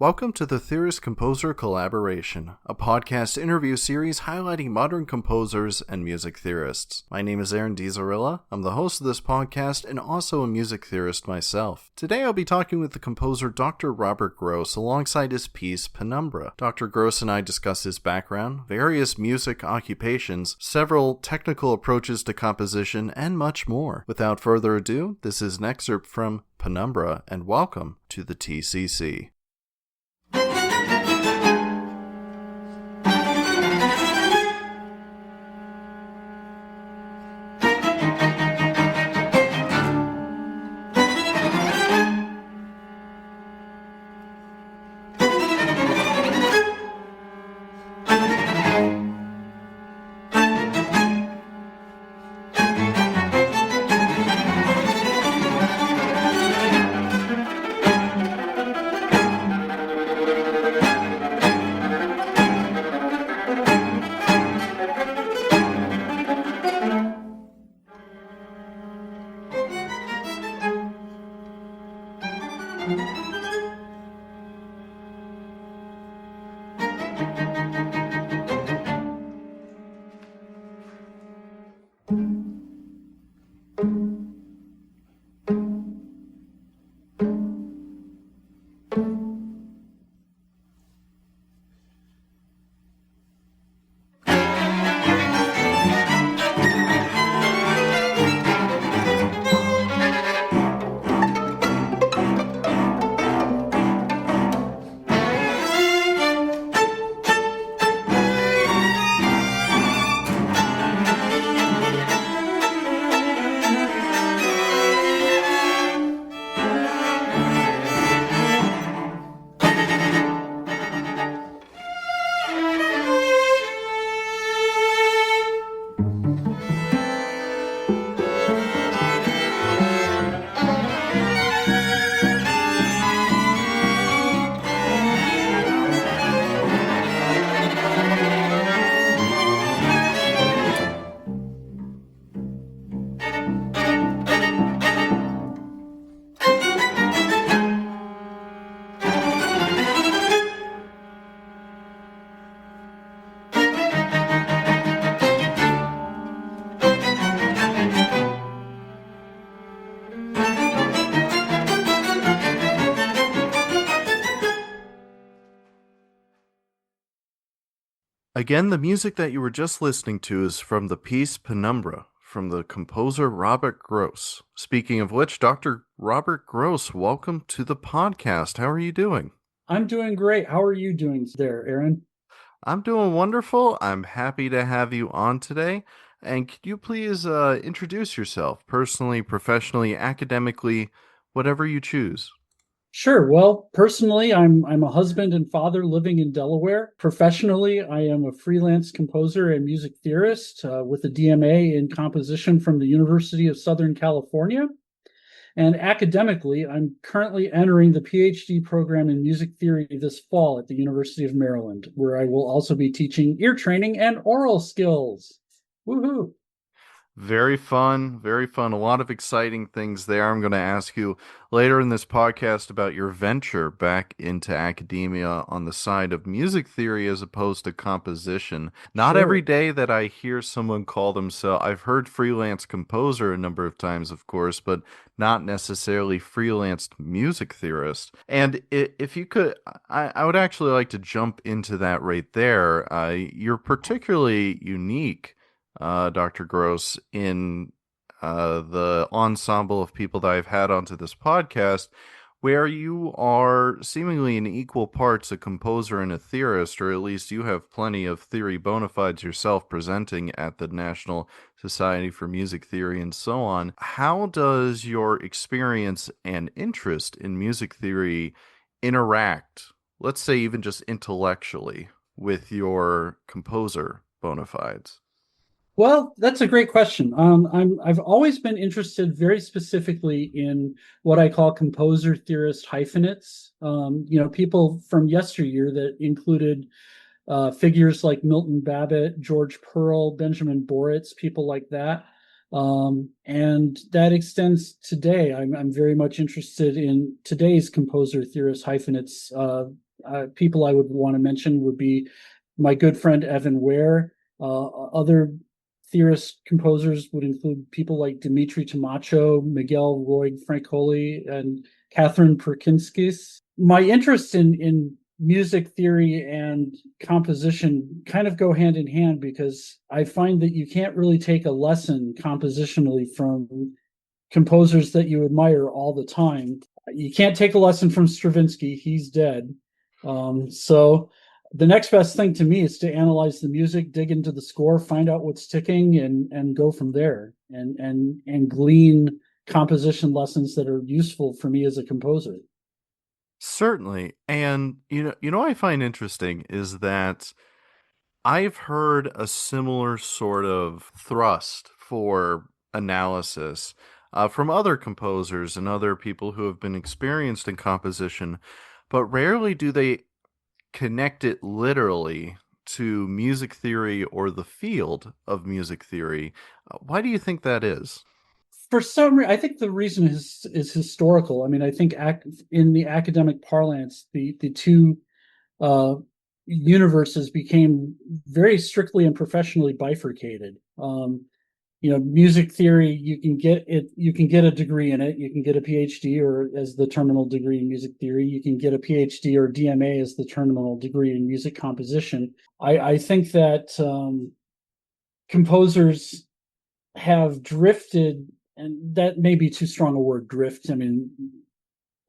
Welcome to the Theorist Composer Collaboration, a podcast interview series highlighting modern composers and music theorists. My name is Aaron DiZarilla. I'm the host of this podcast and also a music theorist myself. Today I'll be talking with the composer Dr. Robert Gross alongside his piece Penumbra. Dr. Gross and I discuss his background, various music occupations, several technical approaches to composition, and much more. Without further ado, this is an excerpt from Penumbra, and welcome to the TCC. Again, the music that you were just listening to is from the piece Penumbra, from the composer Robert Gross. Speaking of which, Dr. Robert Gross, welcome to the podcast. How are you doing? I'm doing great. How are you doing there, Aaron? I'm doing wonderful. I'm happy to have you on today. And could you please introduce yourself, personally, professionally, academically, whatever you choose? Sure. Well, personally, I'm a husband and father living in Delaware. Professionally, I am a freelance composer and music theorist with a DMA in composition from the University of Southern California. And academically, I'm currently entering the PhD program in music theory this fall at the University of Maryland, where I will also be teaching ear training and oral skills. Woohoo! Very fun, very fun. A lot of exciting things there. I'm going to ask you later in this podcast about your venture back into academia on the side of music theory as opposed to composition. Not Sure. every day that I hear someone call themselves, I've heard freelance composer a number of times, of course, but not necessarily freelance music theorist. And if you could, I would actually like to jump into that right there. You're particularly unique, Dr. Gross, in the ensemble of people that I've had onto this podcast, where you are seemingly in equal parts a composer and a theorist, or at least you have plenty of theory bona fides yourself presenting at the National Society for Music Theory and so on. How does your experience and interest in music theory interact, let's say even just intellectually, with your composer bona fides? Well, that's a great question. I've always been interested very specifically in what I call composer theorist hyphenates. People from yesteryear that included figures like Milton Babbitt, George Pearl, Benjamin Boritz, people like that. And that extends today. I'm very much interested in today's composer theorist hyphenates, people I would want to mention would be my good friend Evan Ware. Other theorist composers would include people like Dimitri Tamacho, Miguel Roig Francoli, and Catherine Perkinskis. My interest in music theory and composition kind of go hand in hand because I find that you can't really take a lesson compositionally from composers that you admire all the time. You can't take a lesson from Stravinsky; he's dead. So the next best thing to me is to analyze the music, dig into the score, find out what's ticking, and go from there, and glean composition lessons that are useful for me as a composer. Certainly. And you know I find interesting is that I've heard a similar sort of thrust for analysis from other composers and other people who have been experienced in composition, but rarely do they connect it literally to music theory or the field of music theory. Why do you think that is? For some reason, I think the reason is historical. I mean, I think in the academic parlance, the two uh, universes became very strictly and professionally bifurcated. Music theory, you can get a degree in it, you can get a PhD or as the terminal degree in music theory, you can get a PhD or DMA as the terminal degree in music composition. I think that composers have drifted, and that may be too strong a word, drift. I mean,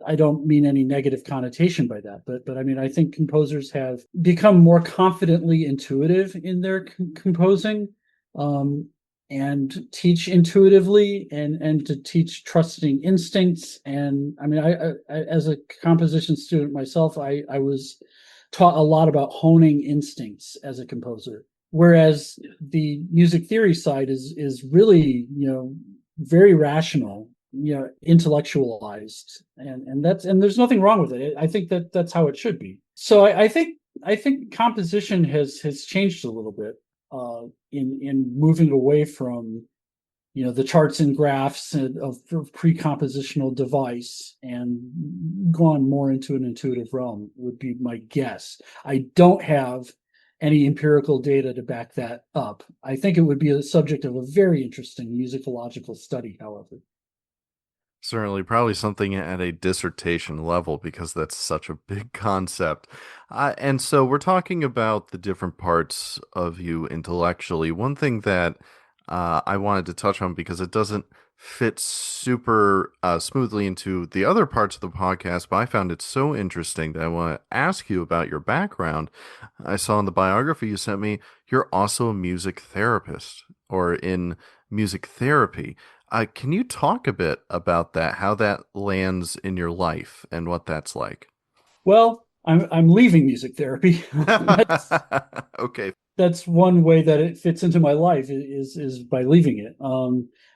I don't mean any negative connotation by that, but I mean I think composers have become more confidently intuitive in their composing, um, and teach intuitively, and to teach trusting instincts. And I mean, as a composition student myself, I was taught a lot about honing instincts as a composer, whereas the music theory side is really very rational, intellectualized, and there's nothing wrong with it. I think that that's how it should be. So I think composition has changed a little bit in moving away from the charts and graphs of pre-compositional device and gone more into an intuitive realm, would be my guess. I don't have any empirical data to back that up. I think it would be a subject of a very interesting musicological study, however. Certainly, probably something at a dissertation level because that's such a big concept. And so we're talking about the different parts of you intellectually. One thing that I wanted to touch on because it doesn't fit super smoothly into the other parts of the podcast, but I found it so interesting that I want to ask you about your background. I saw in the biography you sent me, you're also a music therapist or in music therapy. Can you talk a bit about that, how that lands in your life and what that's like? Well, I'm leaving music therapy. that's Okay. that's one way that it fits into my life is by leaving it.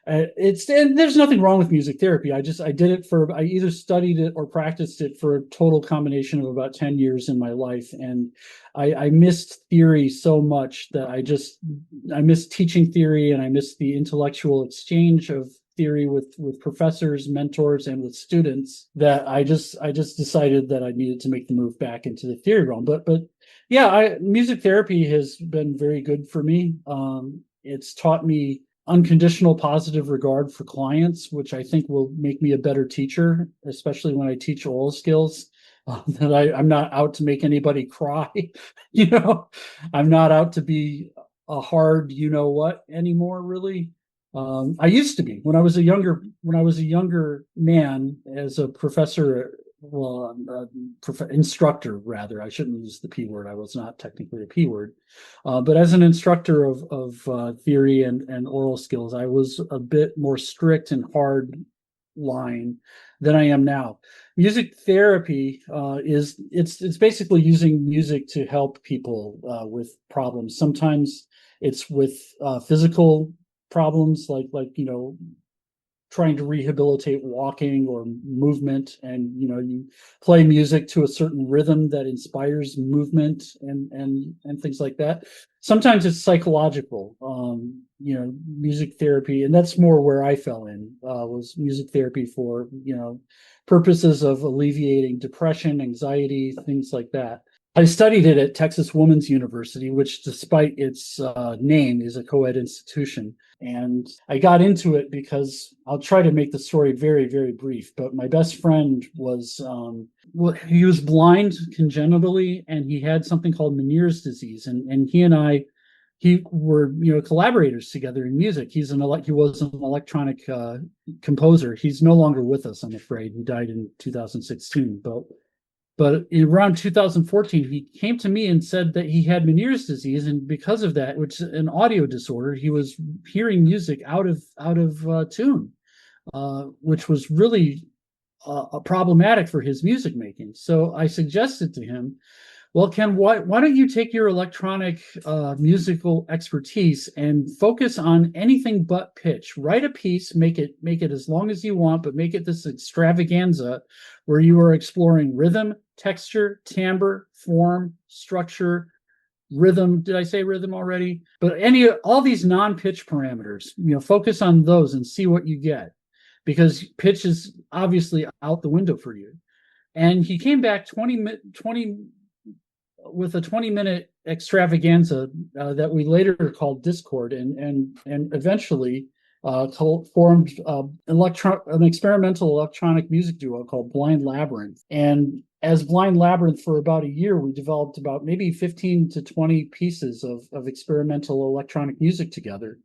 It's and there's nothing wrong with music therapy. I did it for I either studied it or practiced it for a total combination of about 10 years in my life, and I missed theory so much that I missed teaching theory, and I missed the intellectual exchange of theory with professors, mentors, and with students, that I just decided that I needed to make the move back into the theory realm. But yeah, music therapy has been very good for me. It's taught me unconditional positive regard for clients, which I think will make me a better teacher, especially when I teach oral skills. That I'm not out to make anybody cry, you know. I'm not out to be a hard, what anymore, really. I used to be when I was a younger man as a professor, well, instructor rather. I shouldn't use the P word. I was not technically a P word, but as an instructor of theory and oral skills, I was a bit more strict and hard line than I am now. Music therapy it's basically using music to help people with problems. Sometimes it's with physical problems like trying to rehabilitate walking or movement, and you play music to a certain rhythm that inspires movement and things like that. Sometimes it's psychological, music therapy, and that's more where I fell in, was music therapy for purposes of alleviating depression, anxiety, things like that. I studied it at Texas Women's University, which, despite its name, is a co-ed institution. And I got into it because, I'll try to make the story very, very brief. But my best friend was, he was blind congenitally, and he had something called Meniere's disease. And he were collaborators together in music. He was an electronic composer. He's no longer with us, I'm afraid. He died in 2016. But around 2014, he came to me and said that he had Meniere's disease, and because of that, which is an audio disorder, he was hearing music out of tune, which was really problematic for his music making. So I suggested to him, well, Ken, why don't you take your electronic musical expertise and focus on anything but pitch? Write a piece, make it as long as you want, but make it this extravaganza where you are exploring rhythm, texture, timbre, form, structure, rhythm. Did I say rhythm already? But all these non-pitch parameters, focus on those and see what you get, because pitch is obviously out the window for you. And he came back 20 with a 20-minute extravaganza that we later called Discord, and eventually formed an experimental electronic music duo called Blind Labyrinth. And as Blind Labyrinth, for about a year, we developed about maybe 15 to 20 pieces of experimental electronic music together.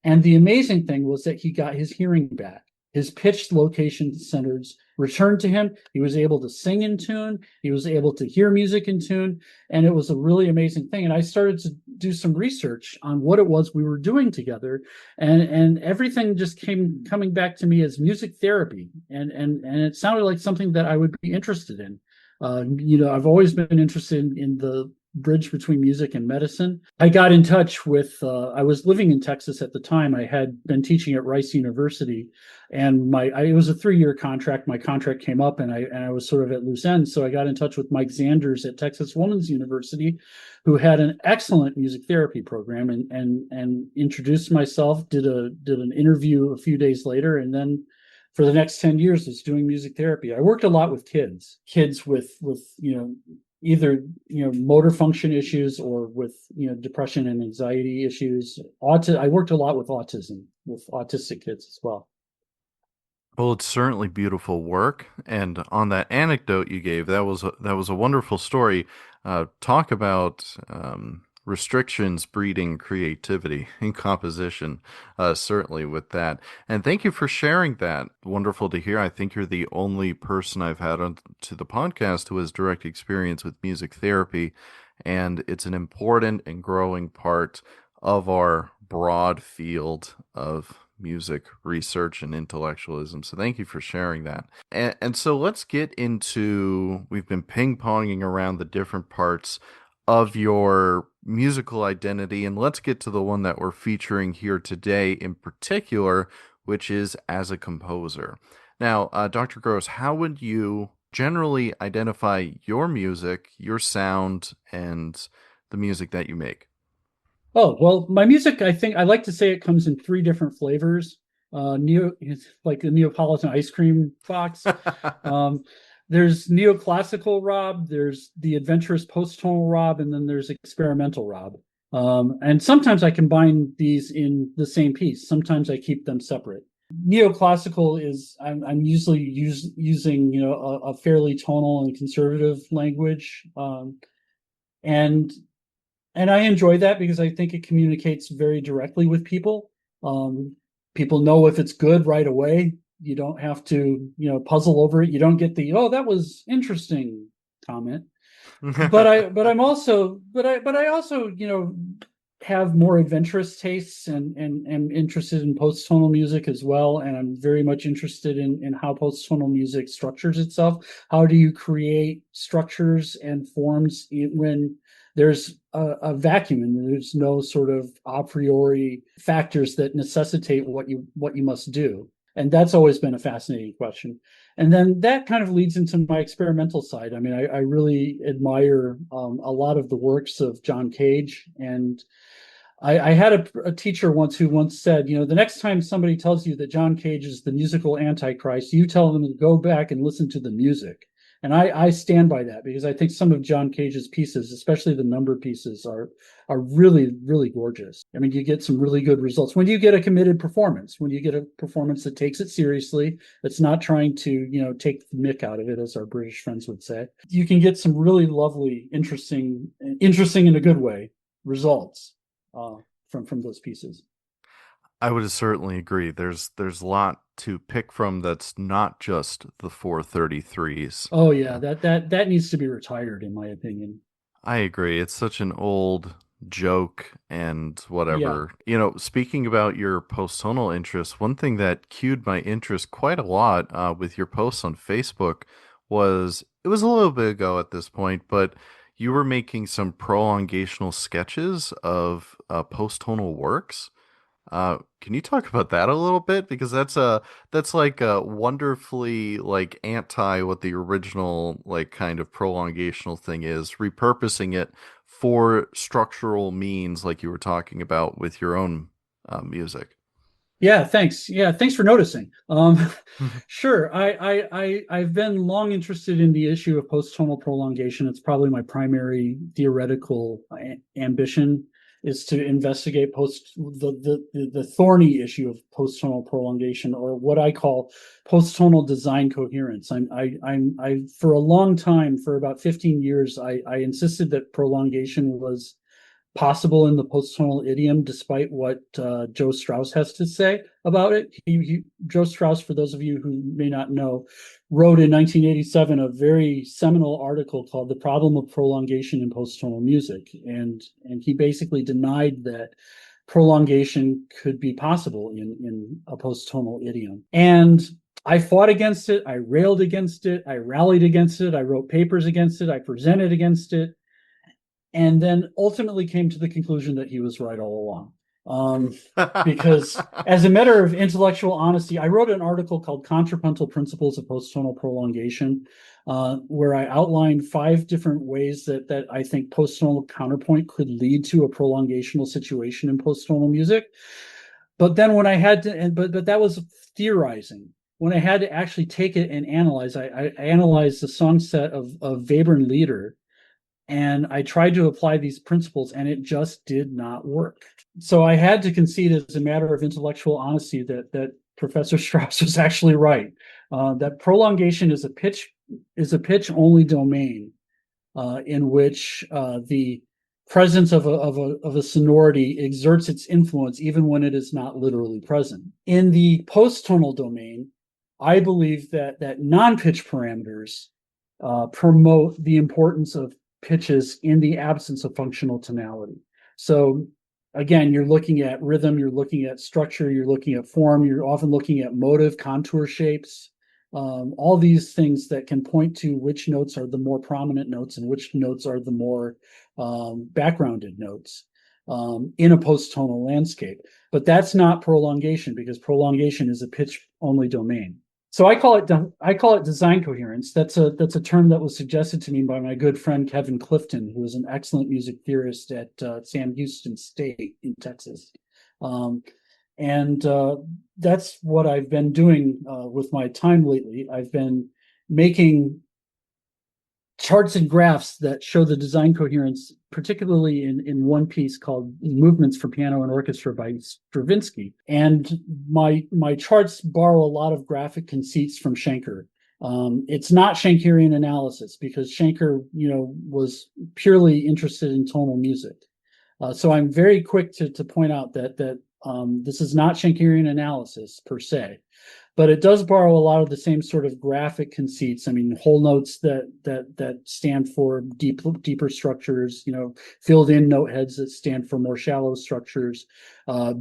And the amazing thing was that he got his hearing back. His pitch location centers returned to him. He was able to sing in tune. He was able to hear music in tune. And it was a really amazing thing. And I started to do some research on what it was we were doing together. And everything just coming back to me as music therapy. And it sounded like something that I would be interested in. I've always been interested in the bridge between music and medicine. I got in touch with, I was living in Texas at the time. I had been teaching at Rice University, and it was a 3-year contract. My contract came up, and I was sort of at loose ends. So I got in touch with Mike Zanders at Texas Women's University, who had an excellent music therapy program, and introduced myself, did an interview a few days later, and then for the next 10 years was doing music therapy. I worked a lot with kids with either motor function issues, or with depression and anxiety issues. I worked a lot with autism, with autistic kids as well. Well, it's certainly beautiful work, and on that anecdote you gave, that was a wonderful story. Talk about restrictions breeding creativity in composition, certainly with that. And thank you for sharing that. Wonderful to hear. I think you're the only person I've had on to the podcast who has direct experience with music therapy, and it's an important and growing part of our broad field of music research and intellectualism. So thank you for sharing that. And so let's get into, we've been ping-ponging around the different parts of your musical identity, and let's get to the one that we're featuring here today in particular, which is as a composer. Now, Dr. Gross, how would you generally identify your music, your sound, and the music that you make? Oh, well, my music, I think I like to say it comes in 3 different flavors. Like the Neapolitan ice cream box. Um, there's neoclassical Rob, there's the adventurous post-tonal Rob, and then there's experimental Rob. And sometimes I combine these in the same piece. Sometimes I keep them separate. Neoclassical is, I'm usually using a fairly tonal and conservative language, and I enjoy that because I think it communicates very directly with people. People know if it's good right away. You don't have to, puzzle over it. You don't get the, "Oh, that was interesting" comment. But I also, have more adventurous tastes, and am interested in post-tonal music as well. And I'm very much interested in how post-tonal music structures itself. How do you create structures and forms when there's a vacuum and there's no sort of a priori factors that necessitate what you must do? And that's always been a fascinating question. And then that kind of leads into my experimental side. I mean, I really admire a lot of the works of John Cage. And I had a teacher once who once said, the next time somebody tells you that John Cage is the musical antichrist, you tell them to go back and listen to the music. And I stand by that because I think some of John Cage's pieces, especially the number pieces, are really, really gorgeous. I mean, you get some really good results when you get a committed performance, when you get a performance that takes it seriously, that's not trying to, take the mick out of it, as our British friends would say. You can get some really lovely, interesting in a good way results uh, from those pieces. I would certainly agree. There's a lot to pick from that's not just the 433s. Oh yeah, that needs to be retired, in my opinion. I agree. It's such an old joke and Yeah, whatever. Speaking about your post-tonal interests, one thing that cued my interest quite a lot with your posts on Facebook was it was a little bit ago at this point, but you were making some prolongational sketches of post-tonal works. Can you talk about that a little bit? Because that's like a wonderfully like anti what the original like kind of prolongational thing is, repurposing it for structural means, like you were talking about with your own music. yeah. Thanks. Yeah, thanks for noticing. Sure. I've been long interested in the issue of post-tonal prolongation. It's probably my primary theoretical ambition is to investigate the thorny issue of post-tonal prolongation, or what I call post-tonal design coherence. I for a long time, for about 15 years, I insisted that prolongation was possible in the post-tonal idiom, despite what Joe Strauss has to say about it. Joe Strauss, for those of you who may not know, wrote in 1987 a very seminal article called "The Problem of Prolongation in Post-Tonal Music," and he basically denied that prolongation could be possible in a post-tonal idiom. And I fought against it. I railed against it. I rallied against it. I wrote papers against it. I presented against it, and then ultimately came to the conclusion that he was right all along. Because, as a matter of intellectual honesty, I wrote an article called Contrapuntal Principles of Post-Tonal Prolongation, where I outlined 5 different ways that I think post-tonal counterpoint could lead to a prolongational situation in post-tonal music. But then when I had to, but that was theorizing. When I had to actually take it and analyze, I analyzed the song set of Webern Lieder, and I tried to apply these principles, and it just did not work. So I had to concede, as a matter of intellectual honesty, that Professor Strauss was actually right. That prolongation is a pitch only domain in which the presence of a sonority exerts its influence even when it is not literally present. In the post-tonal domain, I believe that non-pitch parameters promote the importance of pitches in the absence of functional tonality. So again, you're looking at rhythm, you're looking at structure, you're looking at form, you're often looking at motive, contour shapes, all these things that can point to which notes are the more prominent notes and which notes are the more backgrounded notes in a post-tonal landscape. But that's not prolongation, because prolongation is a pitch only domain. So I call it design coherence. That's a term that was suggested to me by my good friend Kevin Clifton, who is an excellent music theorist at Sam Houston State in Texas. And that's what I've been doing with my time lately. I've been making charts and graphs that show the design coherence, particularly in one piece called Movements for Piano and Orchestra by Stravinsky. And my charts borrow a lot of graphic conceits from Schenker. It's not Schenkerian analysis, because Schenker, was purely interested in tonal music. So I'm very quick to point out that this is not Schenkerian analysis per se, but it does borrow a lot of the same sort of graphic conceits. I mean, whole notes that stand for deeper structures, filled in note heads that stand for more shallow structures,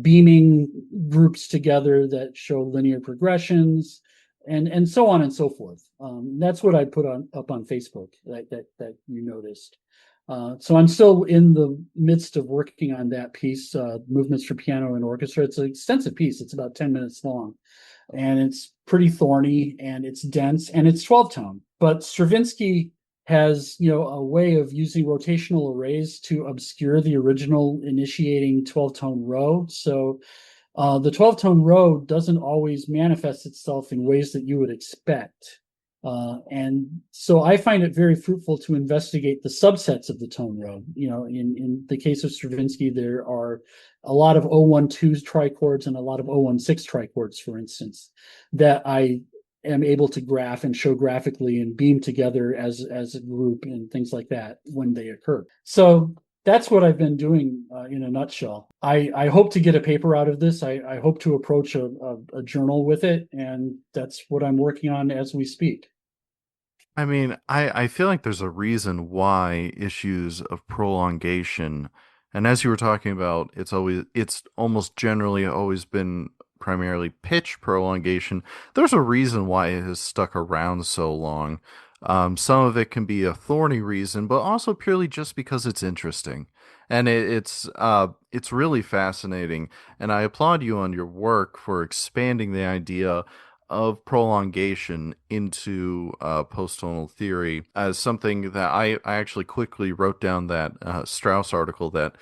beaming groups together that show linear progressions, and so on and so forth. That's what I put up on Facebook that you noticed. So I'm still in the midst of working on that piece, Movements for Piano and Orchestra. It's an extensive piece. It's about 10 minutes long. and it's pretty thorny and it's dense and it's 12 tone. But Stravinsky has, a way of using rotational arrays to obscure the original initiating 12 tone row. So the 12 tone row doesn't always manifest itself in ways that you would expect. And so I find it very fruitful to investigate the subsets of the tone row. In the case of Stravinsky, there are a lot of 012 trichords and a lot of 016 trichords, for instance, that I am able to graph and show graphically and beam together as a group and things like that when they occur. So that's what I've been doing in a nutshell. I hope to get a paper out of this. I hope to approach a journal with it, and that's what I'm working on as we speak. I mean, I feel like there's a reason why issues of prolongation, and as you were talking about, it's almost generally always been primarily pitch prolongation. There's a reason why it has stuck around so long. Some of it can be a thorny reason, but also purely just because it's interesting. And it's really fascinating. And I applaud you on your work for expanding the idea of prolongation into post-tonal theory as something that I actually quickly wrote down that Strauss article that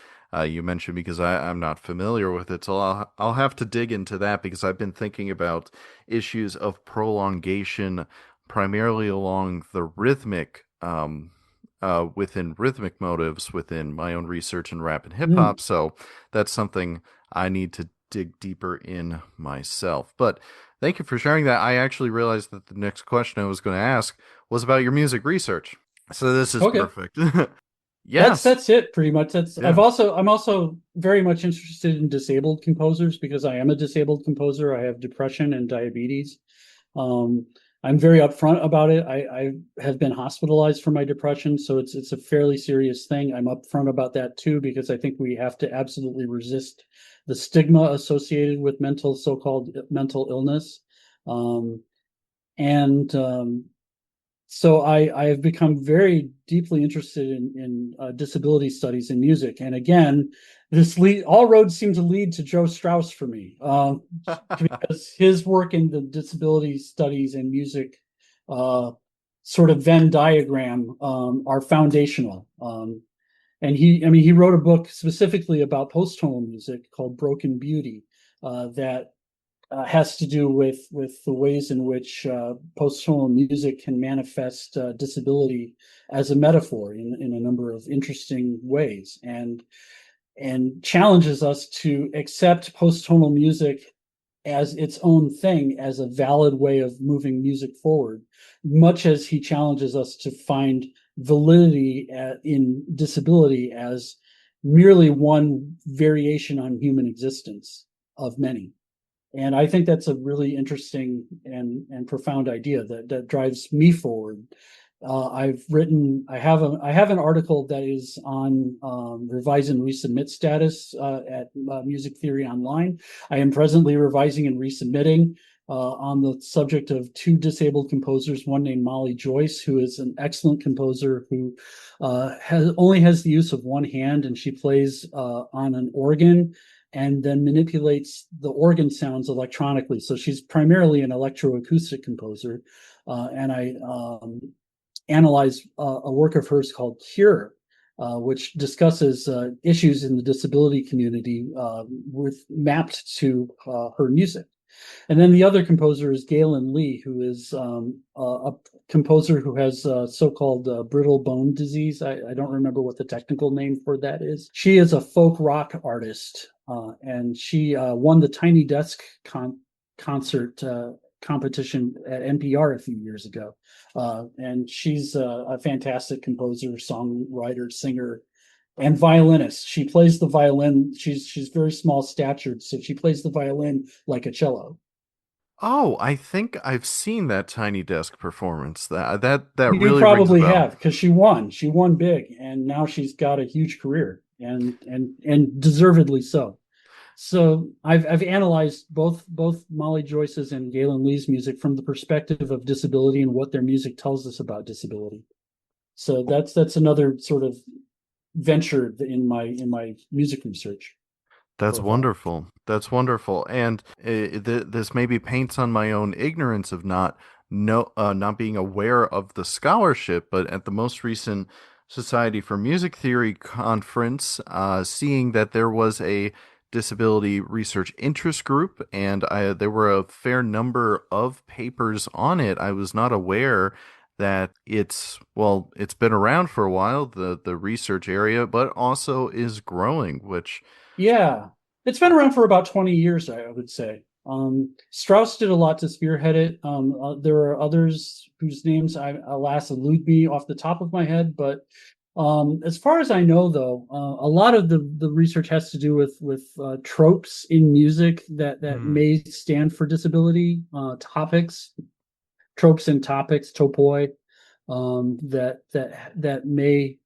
you mentioned because I'm not familiar with it. So I'll have to dig into that because I've been thinking about issues of prolongation primarily along the rhythmic within rhythmic motives within my own research in rap and hip Mm. hop. So that's something I need to dig deeper in myself. But thank you for sharing that. I actually realized that the next question I was going to ask was about your music research. So this is Okay. perfect. That's Yes. that's it pretty much. That's Yeah. I'm also very much interested in disabled composers because I am a disabled composer. I have depression and diabetes. Um, I'm very upfront about it. I have been hospitalized for my depression, so it's a fairly serious thing. I'm upfront about that too because I think we have to absolutely resist the stigma associated with so-called mental illness. Um, and so I have become very deeply interested in disability studies in music. And again, all roads seem to lead to Joe Strauss for me, because his work in the disability studies and music uh, sort of Venn diagram are foundational. And he wrote a book specifically about post-tonal music called Broken Beauty that has to do with the ways in which post-tonal music can manifest disability as a metaphor in a number of interesting ways, and challenges us to accept post-tonal music as its own thing, as a valid way of moving music forward, much as he challenges us to find validity in disability as merely one variation on human existence of many. And I think that's a really interesting and profound idea that drives me forward. I have an article that is on revise and resubmit status at Music Theory Online. I am presently revising and resubmitting on the subject of two disabled composers, one named Molly Joyce, who is an excellent composer who only has the use of one hand, and she plays on an organ and then manipulates the organ sounds electronically. So she's primarily an electroacoustic composer. And I analyze a work of hers called Cure, which discusses issues in the disability community with mapped to her music. And then the other composer is Galen Lee, who is a composer who has so-called brittle bone disease. I don't remember what the technical name for that is. She is a folk rock artist, and she won the Tiny Desk concert competition at NPR a few years ago. And she's a fantastic composer, songwriter, singer, and violinist. She plays the violin. She's very small statured, so she plays the violin like a cello. Oh, I think I've seen that Tiny Desk performance. That You really rings a probably bell. have because she won. She won big, and now she's got a huge career, and deservedly so. So I've analyzed both Molly Joyce's and Galen Lee's music from the perspective of disability and what their music tells us about disability. So that's another sort of venture in my music research. That's profile. wonderful. That's wonderful. And this maybe paints on my own ignorance of not being aware of the scholarship, but at the most recent Society for Music Theory conference, seeing that there was a disability research interest group, and there were a fair number of papers on it. I was not aware that it's been around for a while, the research area, but also is growing, which Yeah, it's been around for about 20 years, I would say. Strauss did a lot to spearhead it. There are others whose names alas, elude me off the top of my head. But as far as I know, though, a lot of the research has to do with tropes in music that hmm. may stand for disability, topics, tropes and topics, topoi, that may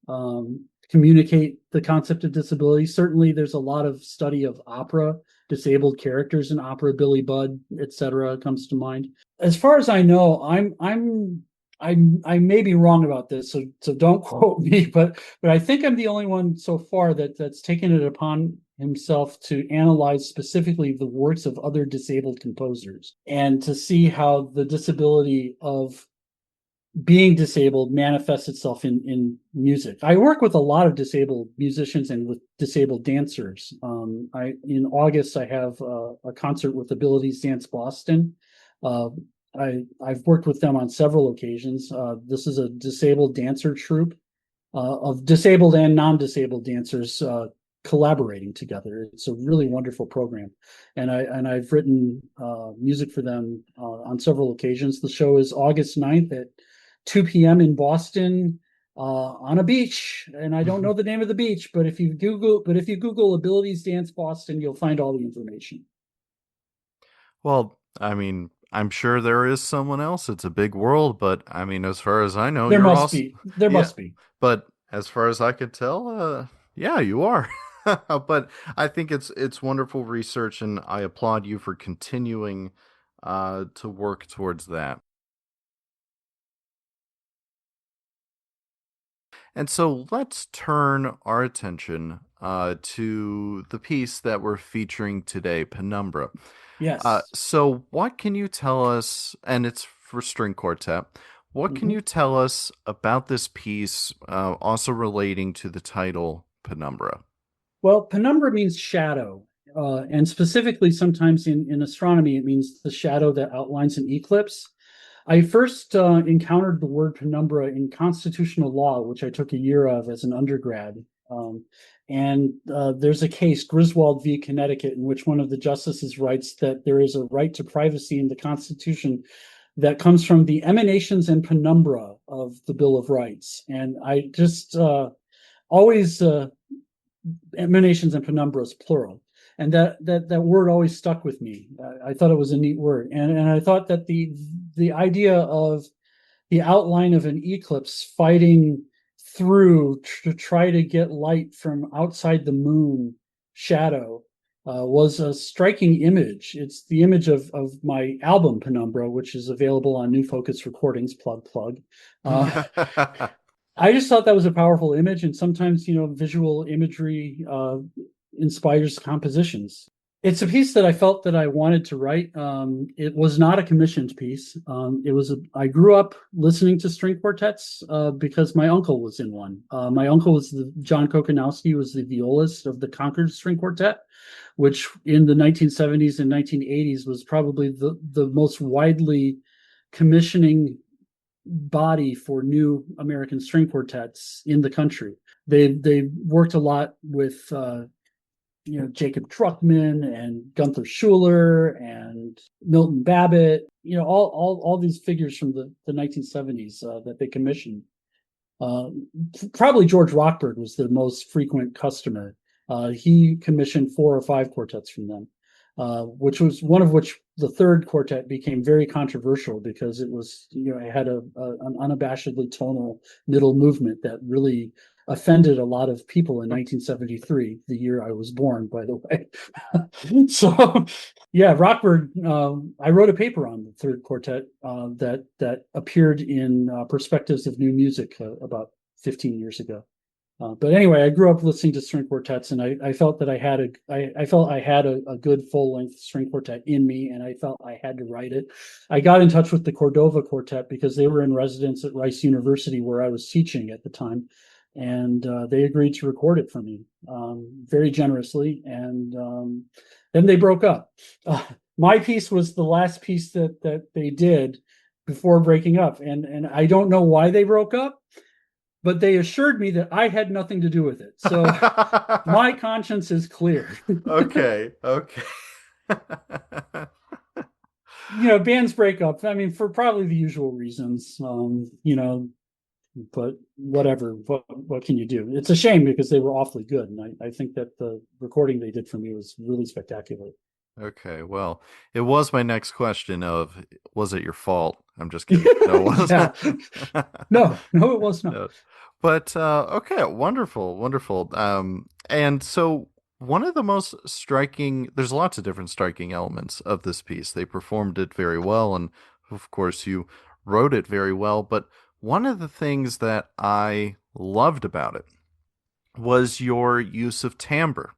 communicate the concept of disability. Certainly, there's a lot of study of opera, disabled characters in opera, Billy Budd, etc. comes to mind. As far as I know, I may be wrong about this, so don't quote me, but I think I'm the only one so far that's taken it upon himself to analyze specifically the works of other disabled composers and to see how the disability of being disabled manifests itself in music. I work with a lot of disabled musicians and with disabled dancers. I in August I have a concert with Abilities Dance Boston. Uh, I've worked with them on several occasions. This is a disabled dancer troupe of disabled and non-disabled dancers collaborating together. It's a really wonderful program, and I've written music for them on several occasions. The show is August 9th at 2 p.m. in Boston on a beach, and I don't know the name of the beach, but if you Google Abilities Dance Boston, you'll find all the information. Well, I mean, I'm sure there is someone else. It's a big world, but I mean, as far as I know, There you're must also, be. There yeah. must be. But as far as I could tell, yeah, you are. But I think it's wonderful research, and I applaud you for continuing to work towards that. And so let's turn our attention to the piece that we're featuring today, Penumbra. Yes. So what can you tell us, and it's for string quartet, what can Mhm. you tell us about this piece, also relating to the title Penumbra? Well, penumbra means shadow, and specifically sometimes in astronomy, it means the shadow that outlines an eclipse. I first encountered the word penumbra in constitutional law, which I took a year of as an undergrad. And there's a case, Griswold v. Connecticut, in which one of the justices writes that there is a right to privacy in the Constitution that comes from the emanations and penumbra of the Bill of Rights. And I just always emanations and penumbras plural, and that word always stuck with me. I thought it was a neat word, and I thought that the idea of the outline of an eclipse fighting through to try to get light from outside the moon shadow was a striking image. It's the image of my album Penumbra, which is available on New Focus Recordings. Plug plug. Uh, I just thought that was a powerful image, and sometimes visual imagery inspires compositions. It's a piece that I felt that I wanted to write. It was not a commissioned piece. I grew up listening to string quartets because my uncle was in one. My uncle was John Kokonowski was the violist of the Concord String Quartet, which in the 1970s and 1980s was probably the most widely commissioning body for new American string quartets in the country. They worked a lot with Jacob Truckman and Gunther Schuller and Milton Babbitt. All these figures from the 1970s that they commissioned. Uh, Probably George Rockberg was the most frequent customer. He commissioned 4 or 5 quartets from them, which was one of which the third quartet became very controversial because it had an unabashedly tonal middle movement that really offended a lot of people in 1973, the year I was born, by the way. So, yeah, Rockberg. I wrote a paper on the third quartet that appeared in Perspectives of New Music about 15 years ago. But anyway, I grew up listening to string quartets, and I felt that I felt I had a good full length string quartet in me, and I felt I had to write it. I got in touch with the Cordova Quartet because they were in residence at Rice University, where I was teaching at the time, and they agreed to record it for me very generously. And then they broke up. My piece was the last piece that they did before breaking up, and I don't know why they broke up, but they assured me that I had nothing to do with it. So my conscience is clear. Okay, okay. Bands break up. I mean, for probably the usual reasons. But whatever. What can you do? It's a shame because they were awfully good, and I think that the recording they did for me was really spectacular. Okay, well, it was my next question of, was it your fault? I'm just kidding. No, it Yeah. wasn't. No, it was not. No. But okay, wonderful, wonderful. And so one of the most striking, there's lots of different striking elements of this piece. They performed it very well, and of course you wrote it very well. But one of the things that I loved about it was your use of timbre.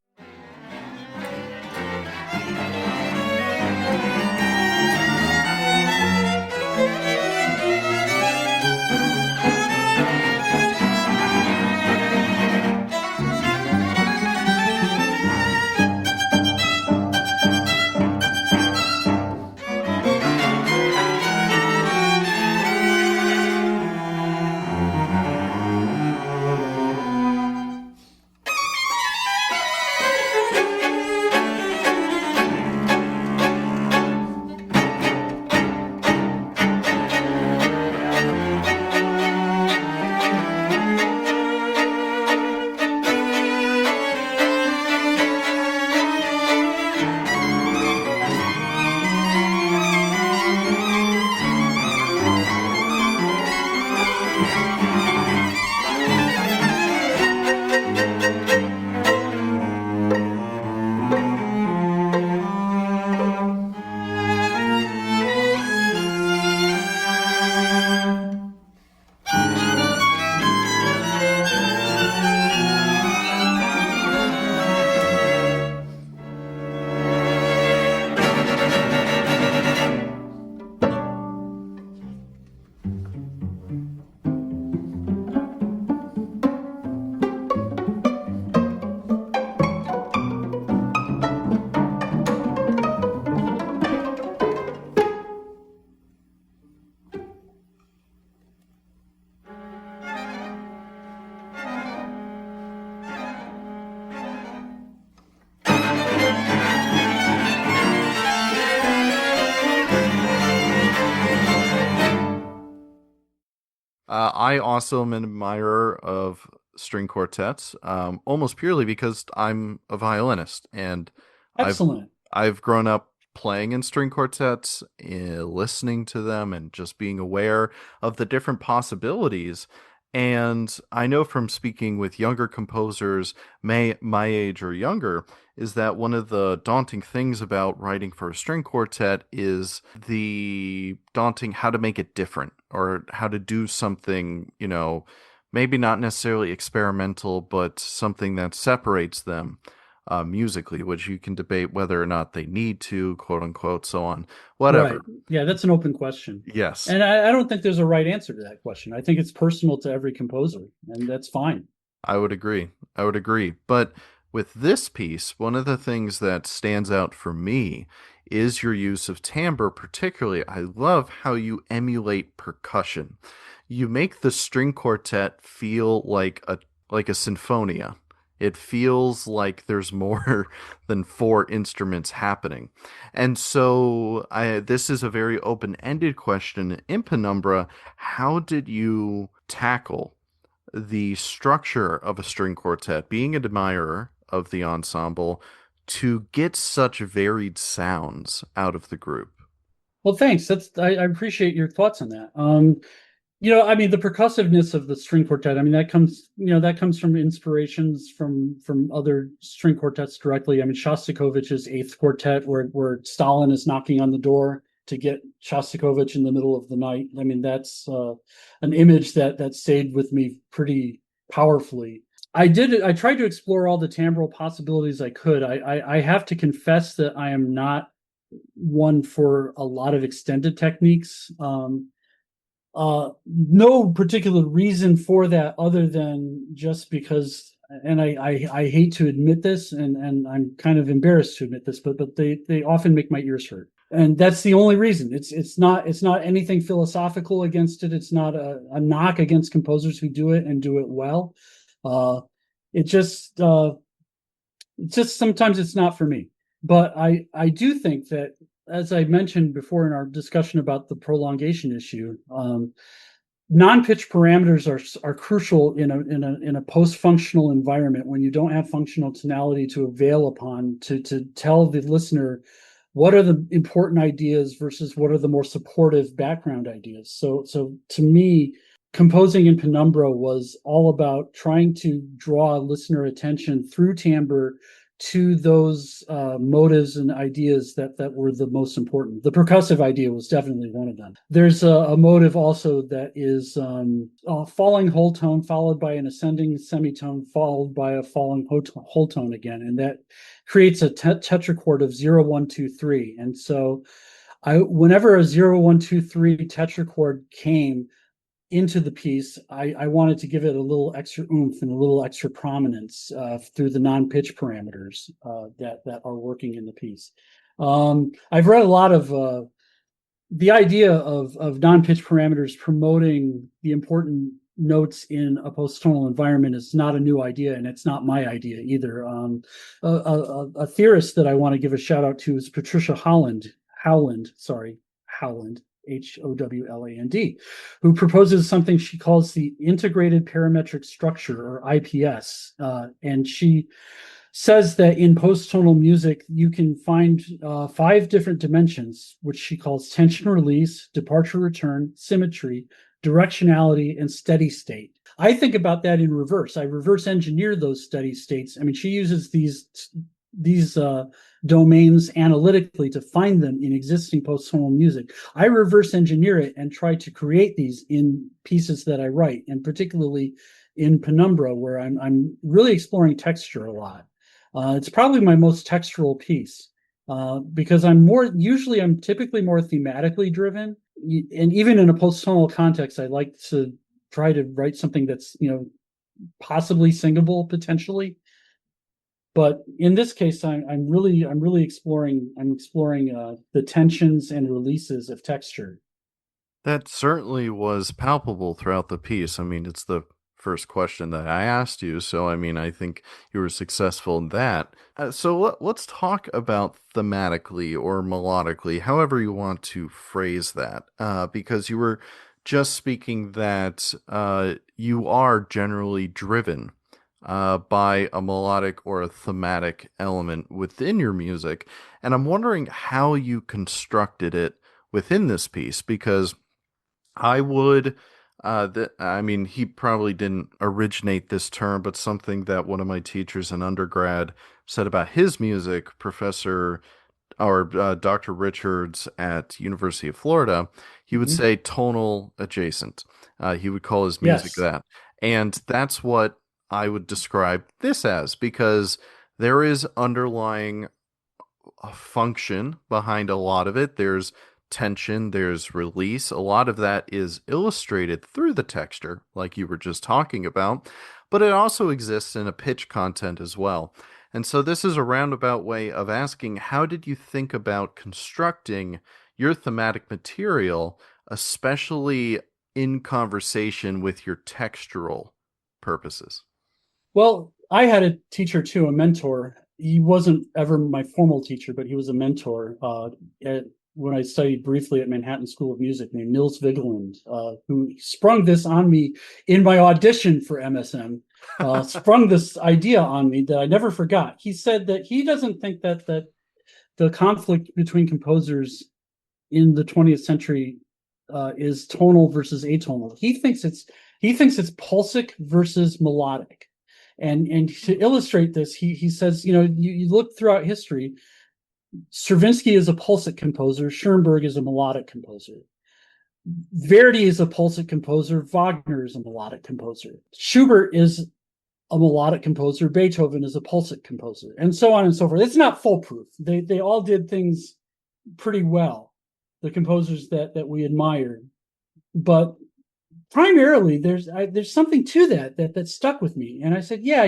I also am an admirer of string quartets, almost purely because I'm a violinist and I've Excellent. I've grown up playing in string quartets, listening to them, and just being aware of the different possibilities. And I know from speaking with younger composers, my age or younger, is that one of the daunting things about writing for a string quartet is the daunting how to make it different or how to do something, maybe not necessarily experimental, but something that separates them musically, which you can debate whether or not they need to, quote unquote, so on, Right. whatever. Yeah, that's an open question. Yes, And I don't think there's a right answer to that question. I think it's personal to every composer, and that's fine. I would agree. I would agree. But with this piece, one of the things that stands out for me is your use of timbre, particularly. I love how you emulate percussion. You make the string quartet feel like a sinfonia. It feels like there's more than four instruments happening. And so this is a very open-ended question. In Penumbra, how did you tackle the structure of a string quartet, being an admirer of the ensemble, to get such varied sounds out of the group? Well, thanks. I appreciate your thoughts on that. I mean, the percussiveness of the string quartet. I mean, that comes from inspirations from other string quartets directly. I mean, Shostakovich's Eighth Quartet, where Stalin is knocking on the door to get Shostakovich in the middle of the night. I mean, that's an image that stayed with me pretty powerfully. I did. I tried to explore all the timbral possibilities I could. I have to confess that I am not one for a lot of extended techniques. No particular reason for that other than just because, and I hate to admit this, and I'm kind of embarrassed to admit this, but they often make my ears hurt. And that's the only reason. It's not anything philosophical against it. It's not a knock against composers who do it and do it well. Uh, it just sometimes it's not for me. But I do think that, as I mentioned before in our discussion about the prolongation issue, non-pitch parameters are crucial in a post-functional environment when you don't have functional tonality to avail upon to tell the listener what are the important ideas versus what are the more supportive background ideas. So to me, composing in Penumbra was all about trying to draw listener attention through timbre to those motives and ideas that were the most important. The percussive idea was definitely one of them. There's a motive also that is a falling whole tone followed by an ascending semitone followed by a falling whole tone again, and that creates a tetrachord of 0, 1, 2, 3. And so whenever a 0, 1, 2, 3 tetrachord came into the piece, I wanted to give it a little extra oomph and a little extra prominence through the non-pitch parameters that are working in the piece. I've read a lot of the idea of non-pitch parameters promoting the important notes in a post-tonal environment is not a new idea, and it's not my idea either. A theorist that I want to give a shout out to is Patricia Howland, Howland, who proposes something she calls the integrated parametric structure, or IPS. And she says that in post-tonal music, you can find 5 different dimensions, which she calls tension release, departure return, symmetry, directionality, and steady state. I think about that in reverse. I reverse engineer those steady states. I mean, she uses these domains analytically to find them in existing post-tonal music. I reverse engineer it and try to create these in pieces that I write, and particularly in Penumbra, where I'm really exploring texture a lot. It's probably my most textural piece because I'm typically more thematically driven, and even in a post-tonal context, I like to try to write something that's possibly singable potentially. But in this case, I'm really exploring the tensions and releases of texture. That certainly was palpable throughout the piece. I mean, it's the first question that I asked you, so I mean, I think you were successful in that. Let's talk about thematically or melodically, however you want to phrase that, because you were just speaking that you are generally driven by a melodic or a thematic element within your music, and I'm wondering how you constructed it within this piece because I would. I mean, he probably didn't originate this term, but something that one of my teachers in undergrad said about his music, Professor or Dr. Richards at University of Florida, he would Mm-hmm. say tonal adjacent. He would call his music Yes. that. And that's what I would describe this as because there is underlying function behind a lot of it. There's tension, there's release. A lot of that is illustrated through the texture, like you were just talking about, but it also exists in a pitch content as well. And so this is a roundabout way of asking how did you think about constructing your thematic material, especially in conversation with your textural purposes? Well, I had a teacher too, a mentor. He wasn't ever my formal teacher, but he was a mentor when I studied briefly at Manhattan School of Music, named Nils Vigeland, who sprung this on me in my audition for MSM. Sprung this idea on me that I never forgot. He said that he doesn't think that the conflict between composers in the 20th century is tonal versus atonal. He thinks it's pulsic versus melodic. And to illustrate this, he says, you look throughout history, Stravinsky is a pulsic composer, Schoenberg is a melodic composer. Verdi is a pulsic composer, Wagner is a melodic composer. Schubert is a melodic composer. Beethoven is a pulsic composer, and so on and so forth. It's not foolproof. They all did things pretty well, the composers that we admired. But primarily, there's something to that stuck with me, and I said, yeah,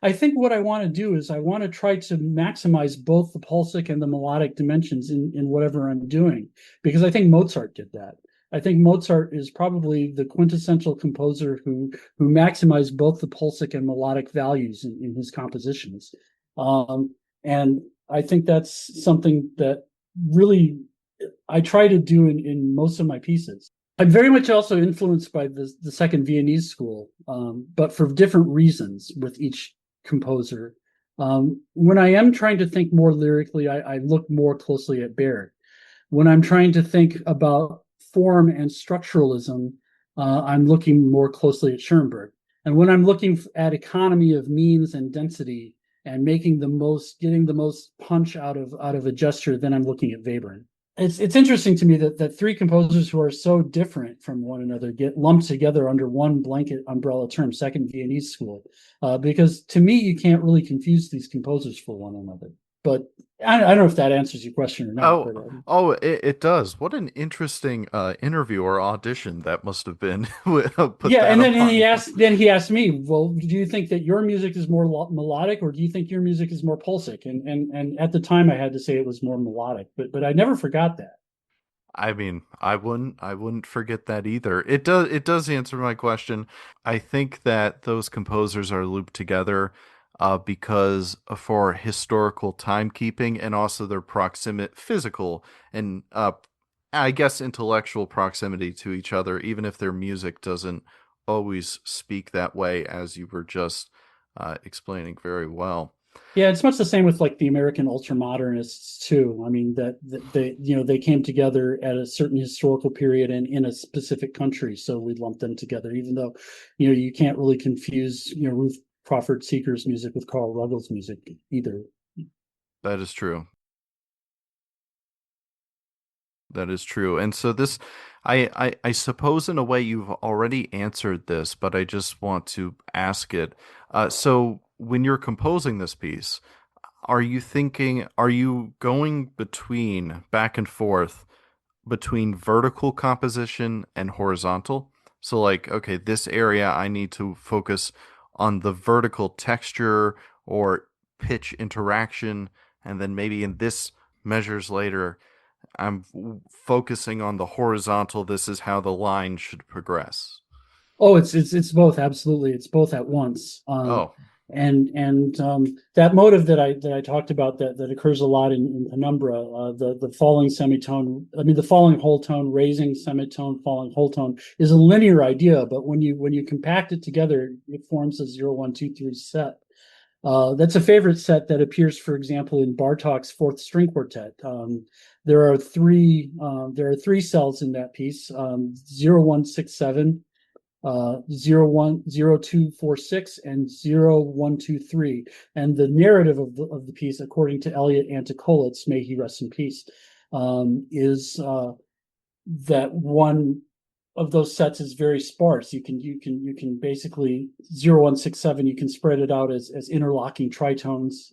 I think what I want to do is I want to try to maximize both the pulsic and the melodic dimensions in whatever I'm doing, because I think Mozart did that. I think Mozart is probably the quintessential composer who maximized both the pulsic and melodic values in his compositions. And I think that's something that really I try to do in most of my pieces. I'm very much also influenced by the second Viennese school, but for different reasons with each composer. When I am trying to think more lyrically, I look more closely at Baird. When I'm trying to think about form and structuralism, I'm looking more closely at Schoenberg. And when I'm looking at economy of means and density and getting the most punch out of a gesture, then I'm looking at Webern. It's interesting to me that three composers who are so different from one another get lumped together under one blanket umbrella term, Second Viennese School, because to me you can't really confuse these composers for one another. But I don't know if that answers your question or not. Oh, But it does. What an interesting interview or audition that must have been. Put yeah, that and then upon he you. asked then he asked me, well, do you think that your music is more melodic, or do you think your music is more pulsic? And at the time I had to say it was more melodic, but I never forgot that. I mean, I wouldn't forget that either. It does answer my question. I think that those composers are looped together because for historical timekeeping and also their proximate physical and I guess intellectual proximity to each other, even if their music doesn't always speak that way, as you were just explaining very well. Yeah, it's much the same with like the American ultramodernists too. I mean that they came together at a certain historical period and in a specific country, so we lumped them together. Even though you can't really confuse Ruth Crawford Seeger's music with Carl Ruggles' music either. That is true. That is true. And so this, I suppose in a way you've already answered this, but I just want to ask it. So when you're composing this piece, are you going back and forth between vertical composition and horizontal? So like, okay, this area I need to focus on the vertical texture or pitch interaction, and then maybe in this measures later I'm focusing on the horizontal. This is how the line should progress. Oh, it's both. Absolutely, it's both at once. Oh, And that motive that I talked about that occurs a lot in Penumbra, the falling semitone, I mean the falling whole tone, raising semitone, falling whole tone is a linear idea, but when you compact it together, it forms a 0, 1, 2, 3 set. That's a favorite set that appears, for example, in Bartok's Fourth String Quartet. There are three cells in that piece: 0, 1, 6, 7, 0, 1, 0, 2, 4, 6, and 0, 1, 2, 3. And the narrative of the piece, according to Elliot Antikolitz, may he rest in peace, is that one of those sets is very sparse. You can basically 0, 1, 6, 7. You can spread it out as interlocking tritones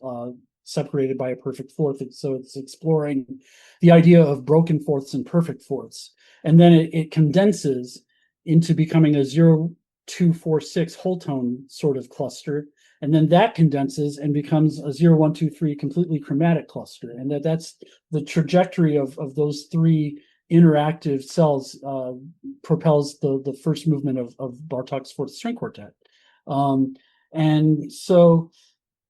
separated by a perfect fourth. So it's exploring the idea of broken fourths and perfect fourths, and then it condenses into becoming a 0, 2, 4, 6 whole tone sort of cluster. And then that condenses and becomes a 0, 1, 2, 3 completely chromatic cluster. And that's the trajectory of those three interactive cells propels the first movement of Bartok's Fourth String Quartet. Um, and so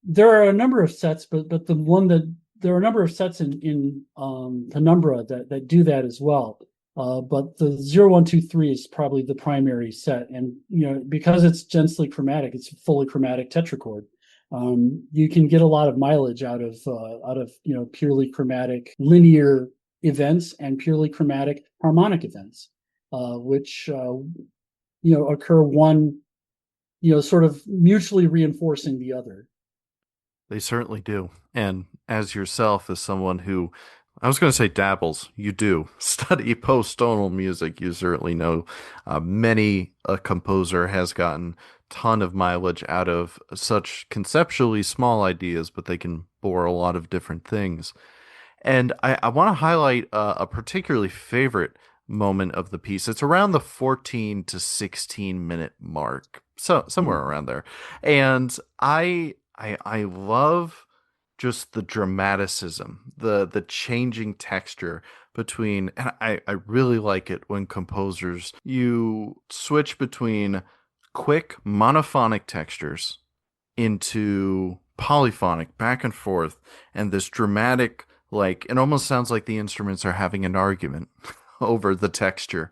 there are a number of sets, but the one that there are a number of sets in Penumbra that do that as well. But the 0, 1, 2, 3 is probably the primary set, and because it's densely chromatic, it's a fully chromatic tetrachord. You can get a lot of mileage out of purely chromatic linear events and purely chromatic harmonic events, which occur one sort of mutually reinforcing the other. they certainly do. And as yourself, as someone who I was going to say dabbles, you do study post tonal music. You certainly know many a composer has gotten ton of mileage out of such conceptually small ideas, but they can bore a lot of different things. And I want to highlight a particularly favorite moment of the piece. It's around the 14 to 16 minute mark, so somewhere Mhm. around there. And I love just the dramaticism, the changing texture between, and I really like it when composers you switch between quick monophonic textures into polyphonic back and forth, and this dramatic, like, it almost sounds like the instruments are having an argument over the texture.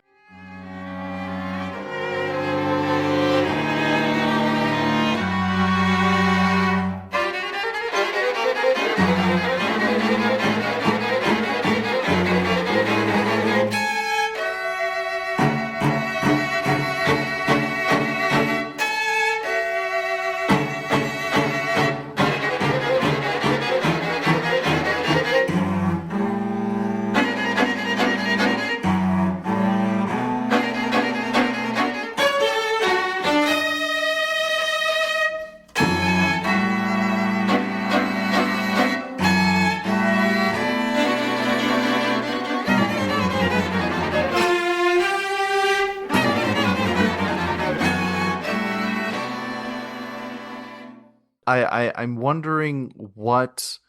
I'm wondering what,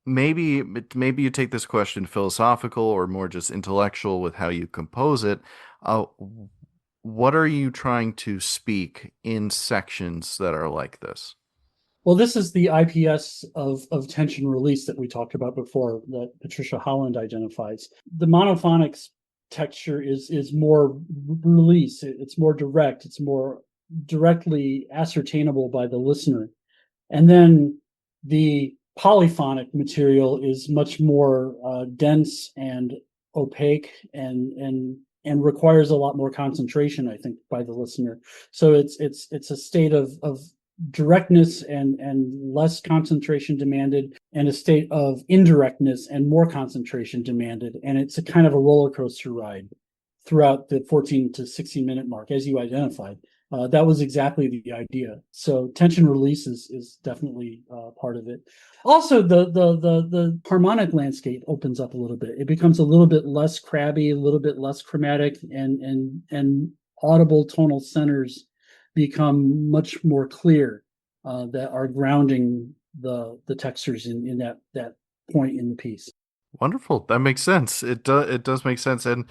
maybe you take this question philosophical or more just intellectual with how you compose it. Uh, what are you trying to speak in sections that are like this? Well, this is the IPS of tension release that we talked about before, that Patricia Holland identifies. The monophonics texture is more release. It's more direct. It's more directly ascertainable by the listener. And then the polyphonic material is much more dense and opaque and requires a lot more concentration, I think, by the listener. So it's a state of directness and less concentration demanded, and a state of indirectness and more concentration demanded. And it's a kind of a roller coaster ride throughout the 14 to 16 minute mark, as you identified. That was exactly the idea. So tension release is definitely part of it. Also, the harmonic landscape opens up a little bit. It becomes a little bit less crabby, a little bit less chromatic, and audible tonal centers become much more clear, that are grounding the textures in that point in the piece. Wonderful. That makes sense. It does make sense. And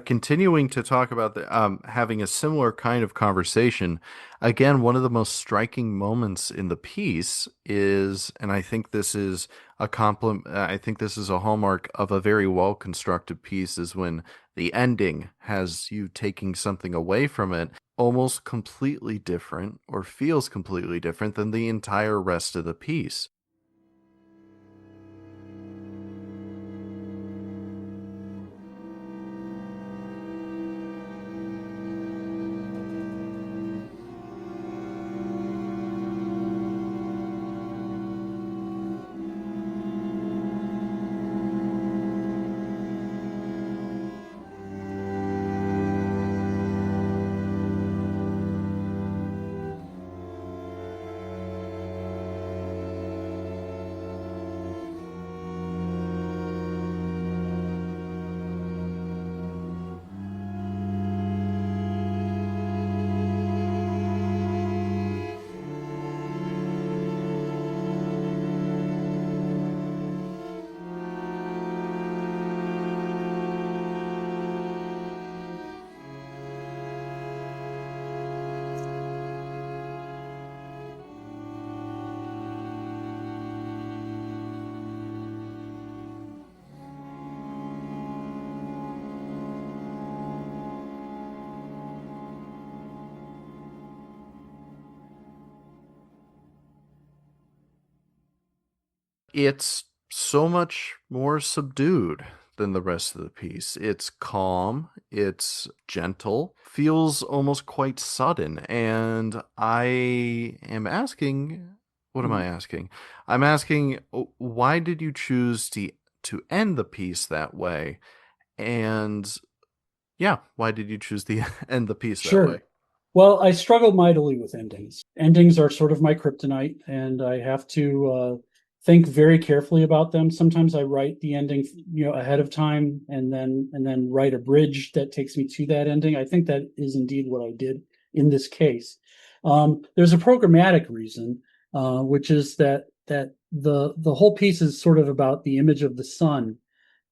continuing to talk about the having a similar kind of conversation, again, one of the most striking moments in the piece is, and I think this is a compliment. I think this is a hallmark of a very well constructed piece, is when the ending has you taking something away from it, almost completely different or feels completely different than the entire rest of the piece. It's so much more subdued than the rest of the piece. It's calm, it's gentle, feels almost quite sudden. And I am asking, what am I Mhm. asking? I'm asking, why did you choose to end the piece that way? And yeah, why did you choose to end the piece that way? Sure. Well, I struggle mightily with endings. Endings are sort of my kryptonite, and I have to think very carefully about them. Sometimes I write the ending, ahead of time, and then write a bridge that takes me to that ending. I think that is indeed what I did in this case. There's a programmatic reason, which is that the whole piece is sort of about the image of the sun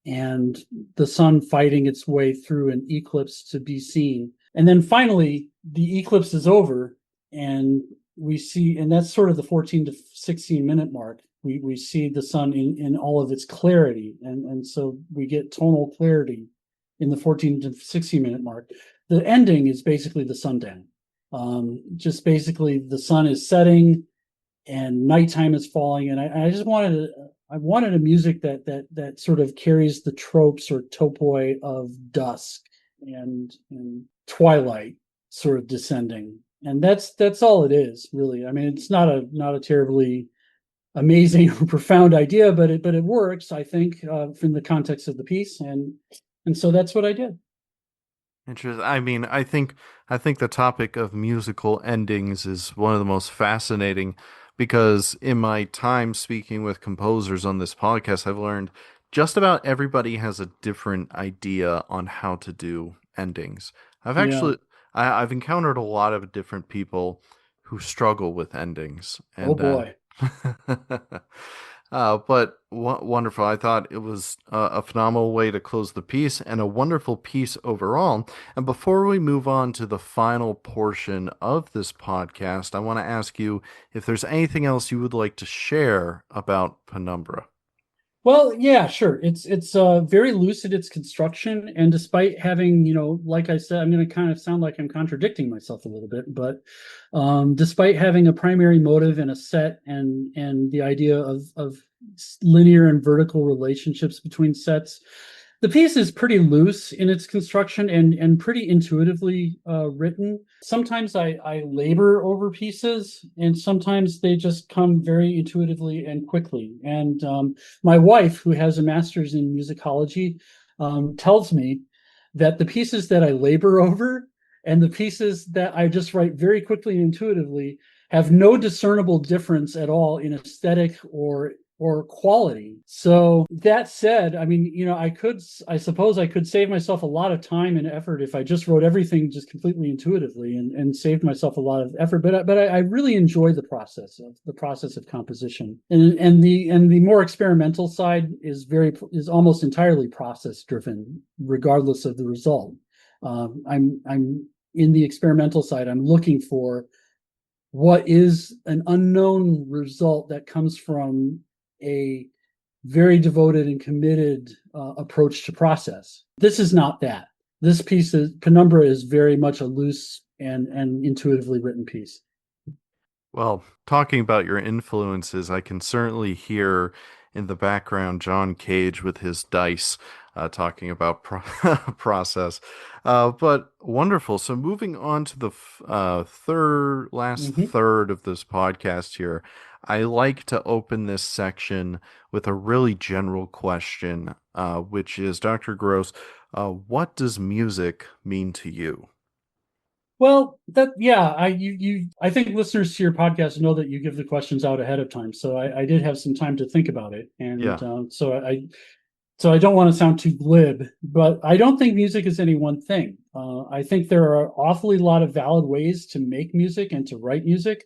and the sun fighting its way through an eclipse to be seen. And then finally, the eclipse is over, and we see, and that's sort of the 14 to 16-minute mark. We see the sun in all of its clarity. And so we get tonal clarity in the 14 to 16-minute mark. The ending is basically the sundown. Just basically the sun is setting and nighttime is falling. And I just wanted a music that sort of carries the tropes or topoi of dusk and twilight sort of descending. And that's all it is, really. I mean, it's not a terribly amazing or profound idea, but it works, I think, from the context of the piece, and so that's what I did. Interesting. I mean, I think the topic of musical endings is one of the most fascinating because in my time speaking with composers on this podcast, I've learned just about everybody has a different idea on how to do endings. I've Yeah. actually I've encountered a lot of different people who struggle with endings, Oh and boy. but wonderful. I thought it was a phenomenal way to close the piece and a wonderful piece overall. And before we move on to the final portion of this podcast, I want to ask you if there's anything else you would like to share about Penumbra. Well, yeah, sure. It's very loose in its construction, and despite having, like I said, I'm going to kind of sound like I'm contradicting myself a little bit, but despite having a primary motive and a set and the idea of linear and vertical relationships between sets, the piece is pretty loose in its construction and pretty intuitively written. Sometimes I labor over pieces, and sometimes they just come very intuitively and quickly. And my wife, who has a master's in musicology, tells me that the pieces that I labor over and the pieces that I just write very quickly and intuitively have no discernible difference at all in aesthetic or quality. So that said, I mean, I suppose I could save myself a lot of time and effort if I just wrote everything just completely intuitively and saved myself a lot of effort. But I really enjoy the process of composition, and the more experimental side is almost entirely process driven, regardless of the result. I'm in the experimental side. I'm looking for what is an unknown result that comes from a very devoted and committed approach to process. This is not that. This piece is Penumbra is very much a loose and intuitively written piece. Well, talking about your influences, I can certainly hear in the background John Cage with his dice talking about process. But wonderful. So, moving on to the last Mm-hmm. third of this podcast here, I like to open this section with a really general question, which is Dr. Gross, what does music mean to you? Well, I think listeners to your podcast know that you give the questions out ahead of time, so I did have some time to think about it, and Yeah. so I don't want to sound too glib, but I don't think music is any one thing. I think there are awfully lot of valid ways to make music and to write music.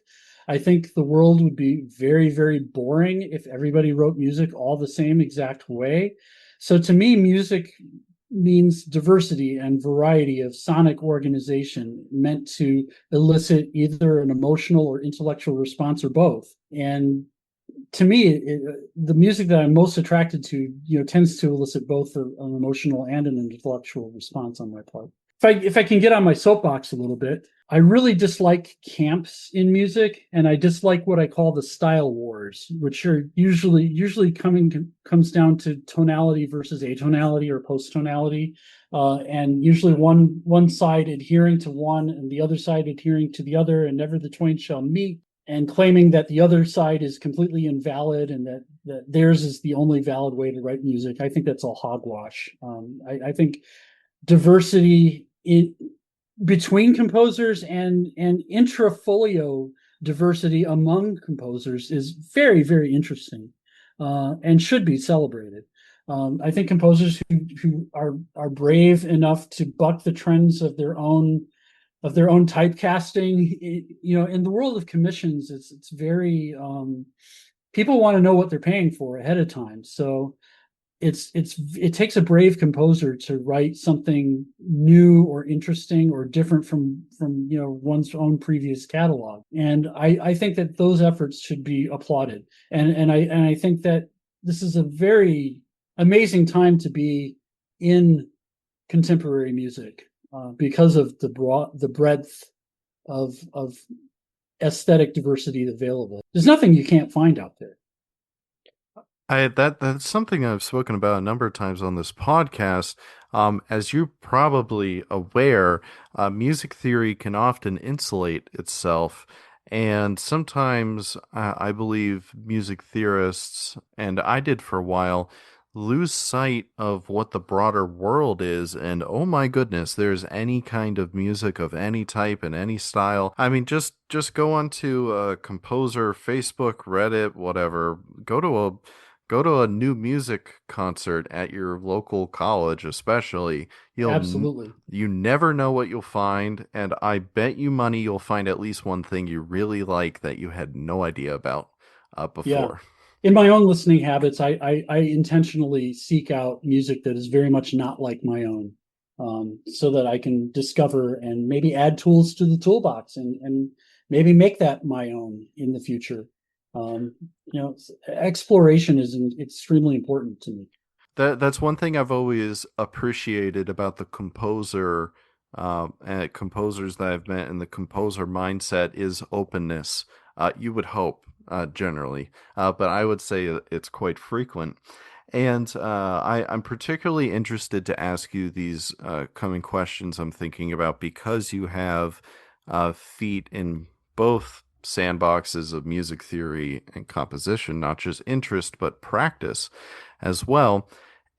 I think the world would be very, very boring if everybody wrote music all the same exact way. So to me, music means diversity and variety of sonic organization meant to elicit either an emotional or intellectual response or both. And to me, the music that I'm most attracted to, tends to elicit both an emotional and an intellectual response on my part. If I can get on my soapbox a little bit, I really dislike camps in music, and I dislike what I call the style wars, which are usually comes down to tonality versus atonality or post tonality, and usually one side adhering to one and the other side adhering to the other, and never the twain shall meet, and claiming that the other side is completely invalid and that theirs is the only valid way to write music. I think that's all hogwash. I think diversity between composers and intrafolio diversity among composers is very, very interesting, and should be celebrated. I think composers who are brave enough to buck the trends of their own typecasting, in the world of commissions, it's very people want to know what they're paying for ahead of time. So it takes a brave composer to write something new or interesting or different from one's own previous catalog. And I think that those efforts should be applauded. And I think that this is a very amazing time to be in contemporary music, because of the breadth of aesthetic diversity available. There's nothing you can't find out there. That's something I've spoken about a number of times on this podcast. As you're probably aware, music theory can often insulate itself, and sometimes I believe music theorists, and I did for a while, lose sight of what the broader world is. And oh my goodness, there's any kind of music of any type and any style. I mean, just go onto composer Facebook, Reddit, whatever. Go to a new music concert at your local college, especially. Absolutely. You never know what you'll find, and I bet you money you'll find at least one thing you really like that you had no idea about Yeah. before. In my own listening habits, I intentionally seek out music that is very much not like my own, so that I can discover and maybe add tools to the toolbox and maybe make that my own in the future. Um, Exploration is extremely important to me. That's one thing I've always appreciated about the composer and composers that I've met, and the composer mindset is openness. You would hope, generally, but I would say it's quite frequent. And I'm particularly interested to ask you these coming questions I'm thinking about because you have feet in both sandboxes of music theory and composition, not just interest, but practice as well.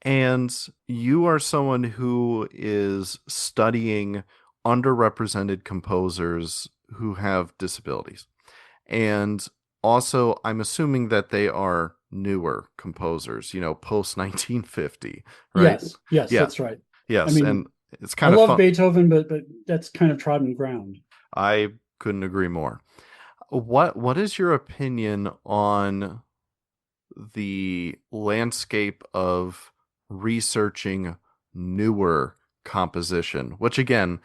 And you are someone who is studying underrepresented composers who have disabilities. And also, I'm assuming that they are newer composers, post 1950, right? Yes, Yeah, that's right. I yes. mean, And it's I kind of love fun. Beethoven, but that's kind of trodden ground. I couldn't agree more. What is your opinion on the landscape of researching newer composition, which again,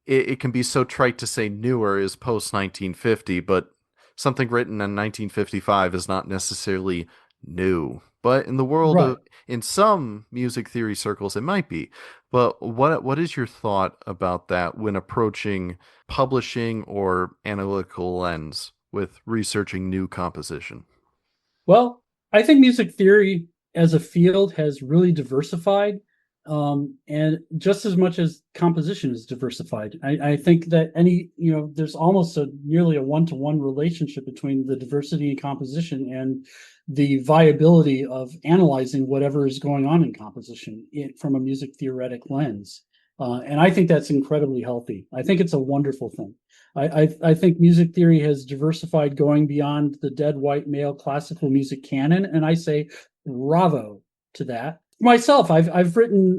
it can be so trite to say newer is post 1950, but something written in 1955 is not necessarily new. But in the world of, Right. in some music theory circles, it might be. But what is your thought about that when approaching publishing or analytical lens with researching new composition? Well, I think music theory as a field has really diversified, and just as much as composition is diversified. I think that there's almost nearly a one-to-one relationship between the diversity in composition and the viability of analyzing whatever is going on in composition from a music theoretic lens. And I think that's incredibly healthy. I think it's a wonderful thing. I think music theory has diversified going beyond the dead white male classical music canon, and I say bravo to that. Myself, I've written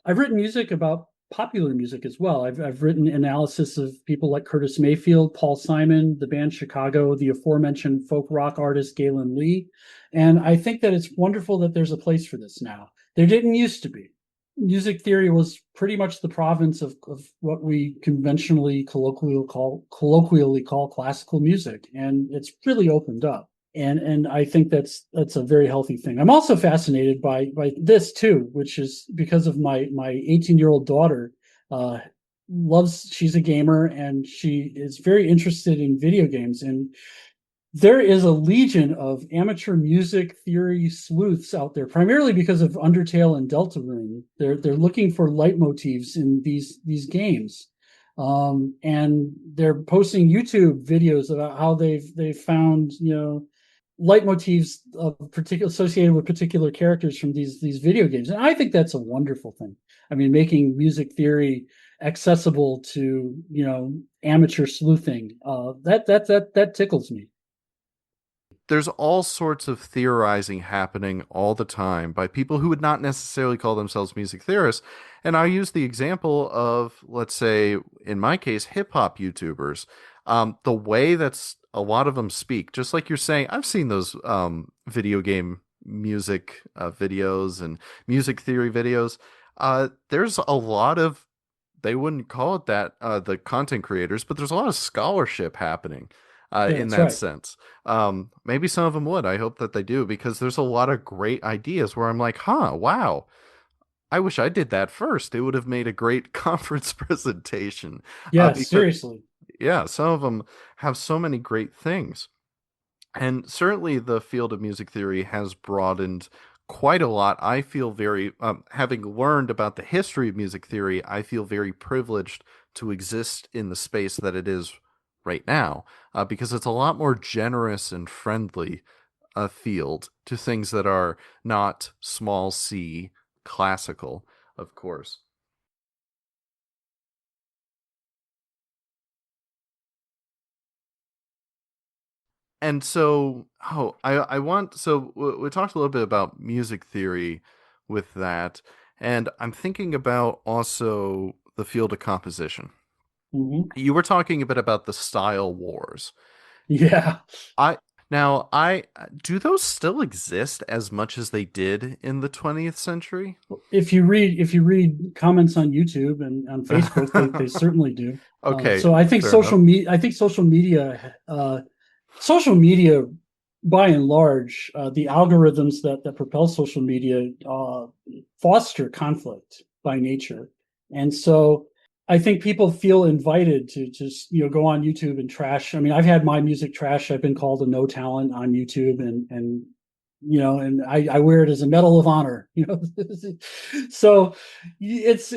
music about popular music as well. I've written analysis of people like Curtis Mayfield, Paul Simon, the band Chicago, the aforementioned folk rock artist Galen Lee, and I think that it's wonderful that there's a place for this now. There didn't used to be. Music theory was pretty much the province of what we conventionally colloquially call classical music, and it's really opened up. And I think that's a very healthy thing. I'm also fascinated by this too, which is because of my 18-year-old daughter. Uh, she's a gamer and she is very interested in video games, and there is a legion of amateur music theory sleuths out there, primarily because of Undertale and Deltarune. They're looking for leitmotifs in these games, and they're posting YouTube videos about how they've found leitmotifs of particular associated with particular characters from these video games, and I think that's a wonderful thing. I mean, making music theory accessible to, amateur sleuthing. That tickles me. There's all sorts of theorizing happening all the time by people who would not necessarily call themselves music theorists. And I use the example of, let's say, in my case, hip hop YouTubers. The way that's a lot of them speak, just like you're saying, I've seen those video game music videos and music theory videos. There's a lot of, they wouldn't call it that, the content creators, but there's a lot of scholarship happening Yeah, in that's that right. sense. Maybe some of them would. I hope that they do because there's a lot of great ideas where I'm like, huh, wow. I wish I did that first. It would have made a great conference presentation. Yes, Because, seriously. yeah, some of them have so many great things. And certainly the field of music theory has broadened quite a lot. I feel very, having learned about the history of music theory, I feel very privileged to exist in the space that it is right now, because it's a lot more generous and friendly a field to things that are not small c classical, of course. And so, I want, so we talked a little bit about music theory with that, and I'm thinking about also the field of composition. Hmm. You were talking a bit about the style wars. Yeah. I now I do those still exist as much as they did in the 20th century? If you read comments on YouTube and on Facebook, they certainly do. Okay, So I think fair enough. social media, by and large, the algorithms that propel social media foster conflict by nature, and so I think people feel invited to just go on YouTube and trash. I mean, I've had my music trash. I've been called a no talent on YouTube, and I wear it as a medal of honor. So it's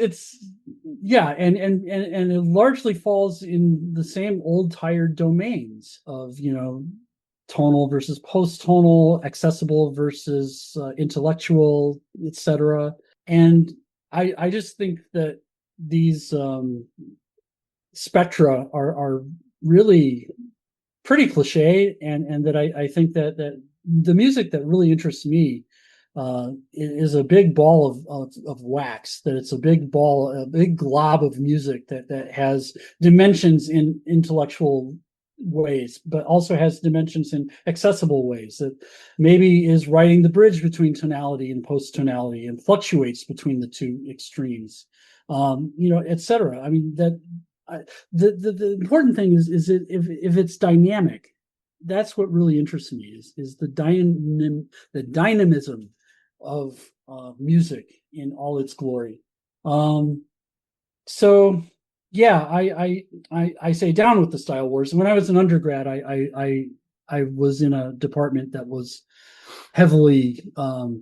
yeah, and it largely falls in the same old tired domains of tonal versus post-tonal, accessible versus intellectual, etc. And I just think that these spectra are really pretty cliche, and that I think that the music that really interests me is a big ball of wax. That it's a big ball, a big glob of music that has dimensions in intellectual ways, but also has dimensions in accessible ways. That maybe is writing the bridge between tonality and post tonality and fluctuates between the two extremes, etc. I mean that I, the important thing is if it's dynamic, that's what really interests me is the dynamism of music in all its glory. Um, so yeah, I say down with the style wars. When I was an undergrad, I was in a department that was heavily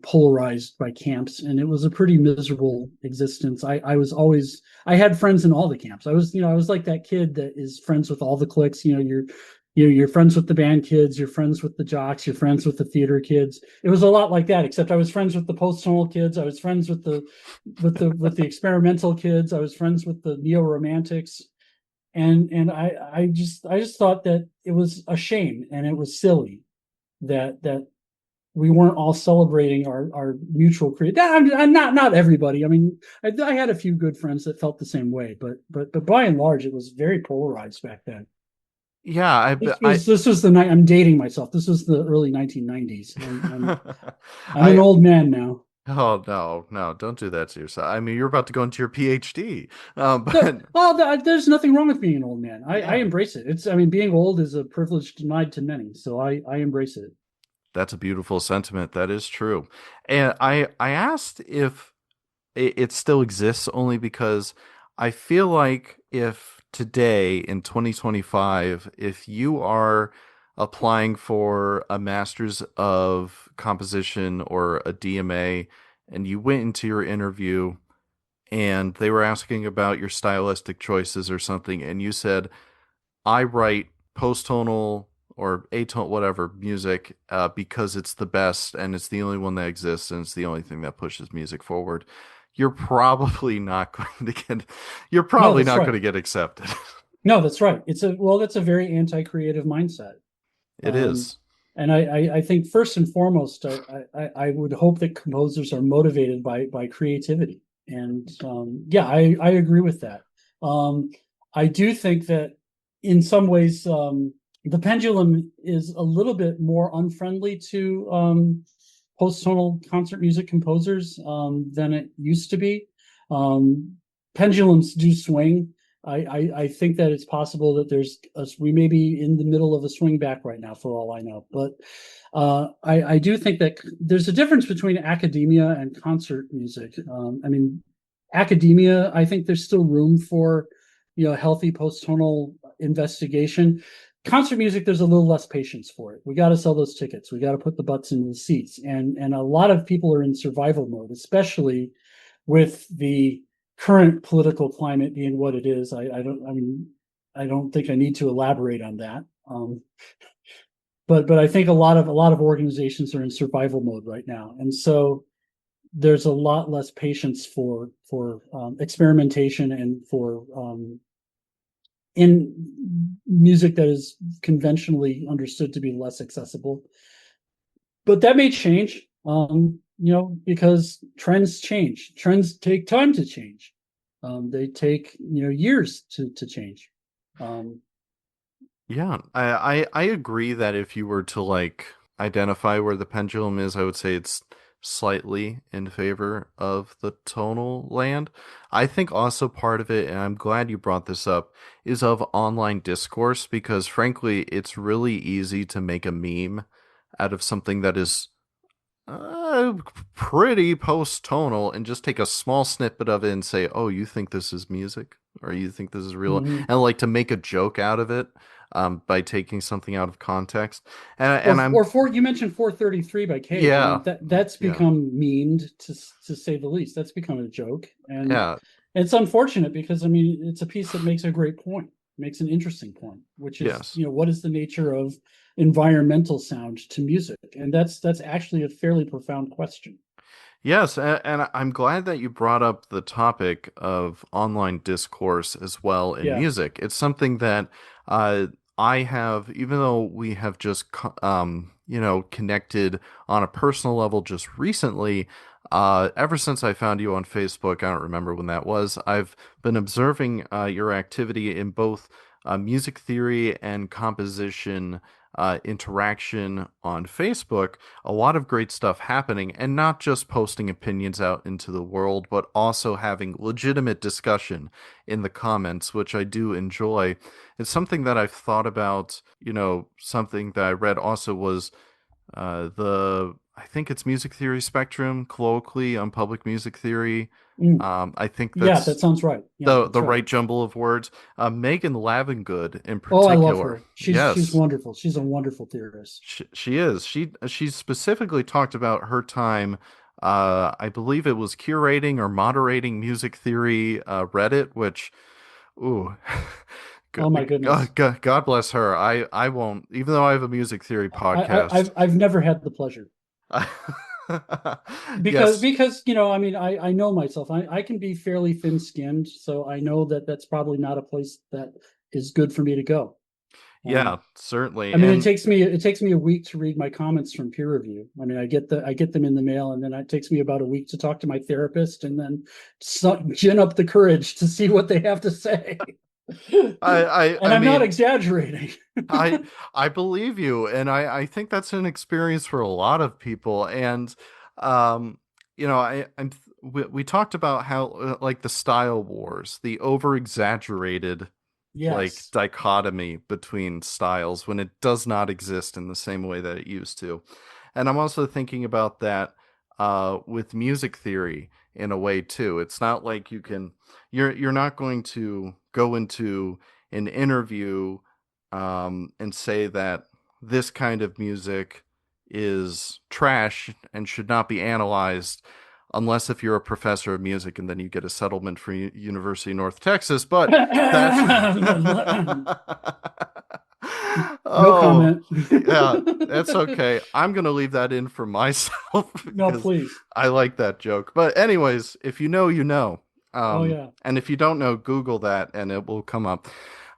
polarized by camps, and it was a pretty miserable existence. I had friends in all the camps. I was like that kid that is friends with all the cliques. You're friends with the band kids, you're friends with the jocks, you're friends with the theater kids. It was a lot like that, except I was friends with the post-tonal kids. I was friends with the experimental kids. I was friends with the neo-romantics. And I just thought that it was a shame and it was silly that we weren't all celebrating our mutual create. I'm not everybody. I mean, I had a few good friends that felt the same way, but by and large, it was very polarized back then. Yeah, This was the night. I'm dating myself. This was the early 1990s. I'm an I old man now. oh no, no, don't do that to yourself. I mean, you're about to go into your PhD. There, But well, there's nothing wrong with being an old man. I yeah, embrace it. I mean, being old is a privilege denied to many, so I embrace it. that's a beautiful sentiment. That is true. And I asked if it still exists only because I feel like if today in 2025, if you are applying for a master's of composition or a DMA and you went into your interview and they were asking about your stylistic choices or something and you said I write post-tonal or atonal whatever music because it's the best and it's the only one that exists and it's the only thing that pushes music forward. you're probably not going to get you're No, probably that's not right. going to get accepted. No, that's right. That's a very anti-creative mindset. It Um, is. and I think first and foremost, I would hope that composers are motivated by creativity. And yeah, I agree with that. Um, I do think that in some ways, the pendulum is a little bit more unfriendly to post-tonal concert music composers than it used to be. Um, Pendulums do swing. I think that it's possible that we may be in the middle of a swing back right now, for all I know. But I do think that there's a difference between academia and concert music. I mean, academia, I think there's still room for healthy post-tonal investigation. Concert music, there's a little less patience for it. We got to sell those tickets. We got to put the butts in the seats, and a lot of people are in survival mode, especially with the current political climate being what it is. I don't think I need to elaborate on that. But I think a lot of organizations are in survival mode right now, and so there's a lot less patience for experimentation and for in music that is conventionally understood to be less accessible. But that may change, because trends change. Trends take time to change. They take years to change. Um, Yeah, I agree that if you were to like identify where the pendulum is, I would say it's slightly in favor of the tonal land. I think also part of it, and I'm glad you brought this up, is of online discourse because frankly, it's really easy to make a meme out of something that is uh, pretty post-tonal and just take a small snippet of it and say, "Oh, you think this is music, or you think this is real," mhm. and like to make a joke out of it by taking something out of context. And Or I'm four. You mentioned 433 by Cave. I yeah, mean that's yeah, become memed to say the least. That's become a joke, and yeah, it's unfortunate because I mean it's a piece that makes a great point, makes an interesting point, which is yes. what is the nature of environmental sound to music, and that's actually a fairly profound question. Yes, and I'm glad that you brought up the topic of online discourse as well in Yeah. music. It's something that uh, I have, even though we have just, connected on a personal level just recently. Ever since I found you on Facebook, I don't remember when that was. I've been observing your activity in both music theory and composition interaction on Facebook. A lot of great stuff happening, and not just posting opinions out into the world, but also having legitimate discussion in the comments, which I do enjoy. It's something that I've thought about. Something that I read also was I think it's music theory spectrum, colloquially on public music theory. Mm. I think Yeah, that that's sounds right. Yeah, the that's right. right jumble of words. Megan Lavengood in Oh, I love particular. her. She's Yes, wonderful. She's a wonderful theorist. she is. She specifically talked about her time. I believe it was curating or moderating music theory Reddit, which, ooh, Oh my goodness. God bless her. I won't, even though I have a music theory podcast. I've never had the pleasure because Yes, because I mean I know myself. I can be fairly thin-skinned, so I know that that's probably not a place that is good for me to go. Um, yeah, certainly, I mean, and it takes me a week to read my comments from peer review. I mean, I get them in the mail, and then it takes me about a week to talk to my therapist, and then gin up the courage to see what they have to say. And I I'm not mean, exaggerating. I I believe you, and I think that's an experience for a lot of people. And um, we talked about how like the style wars, the over exaggerated like Yes. dichotomy between styles when it does not exist in the same way that it used to. And I'm also thinking about that with music theory in a way too. It's not like you're not going to go into an interview and say that this kind of music is trash and should not be analyzed unless if you're a professor of music and then you get a settlement for University of North Texas. But that's No Oh, comment. yeah, that's okay. I'm gonna leave that in for myself No, because please. I like that joke. But anyways, if you know, you know. Oh yeah. And if you don't know, Google that and it will come up.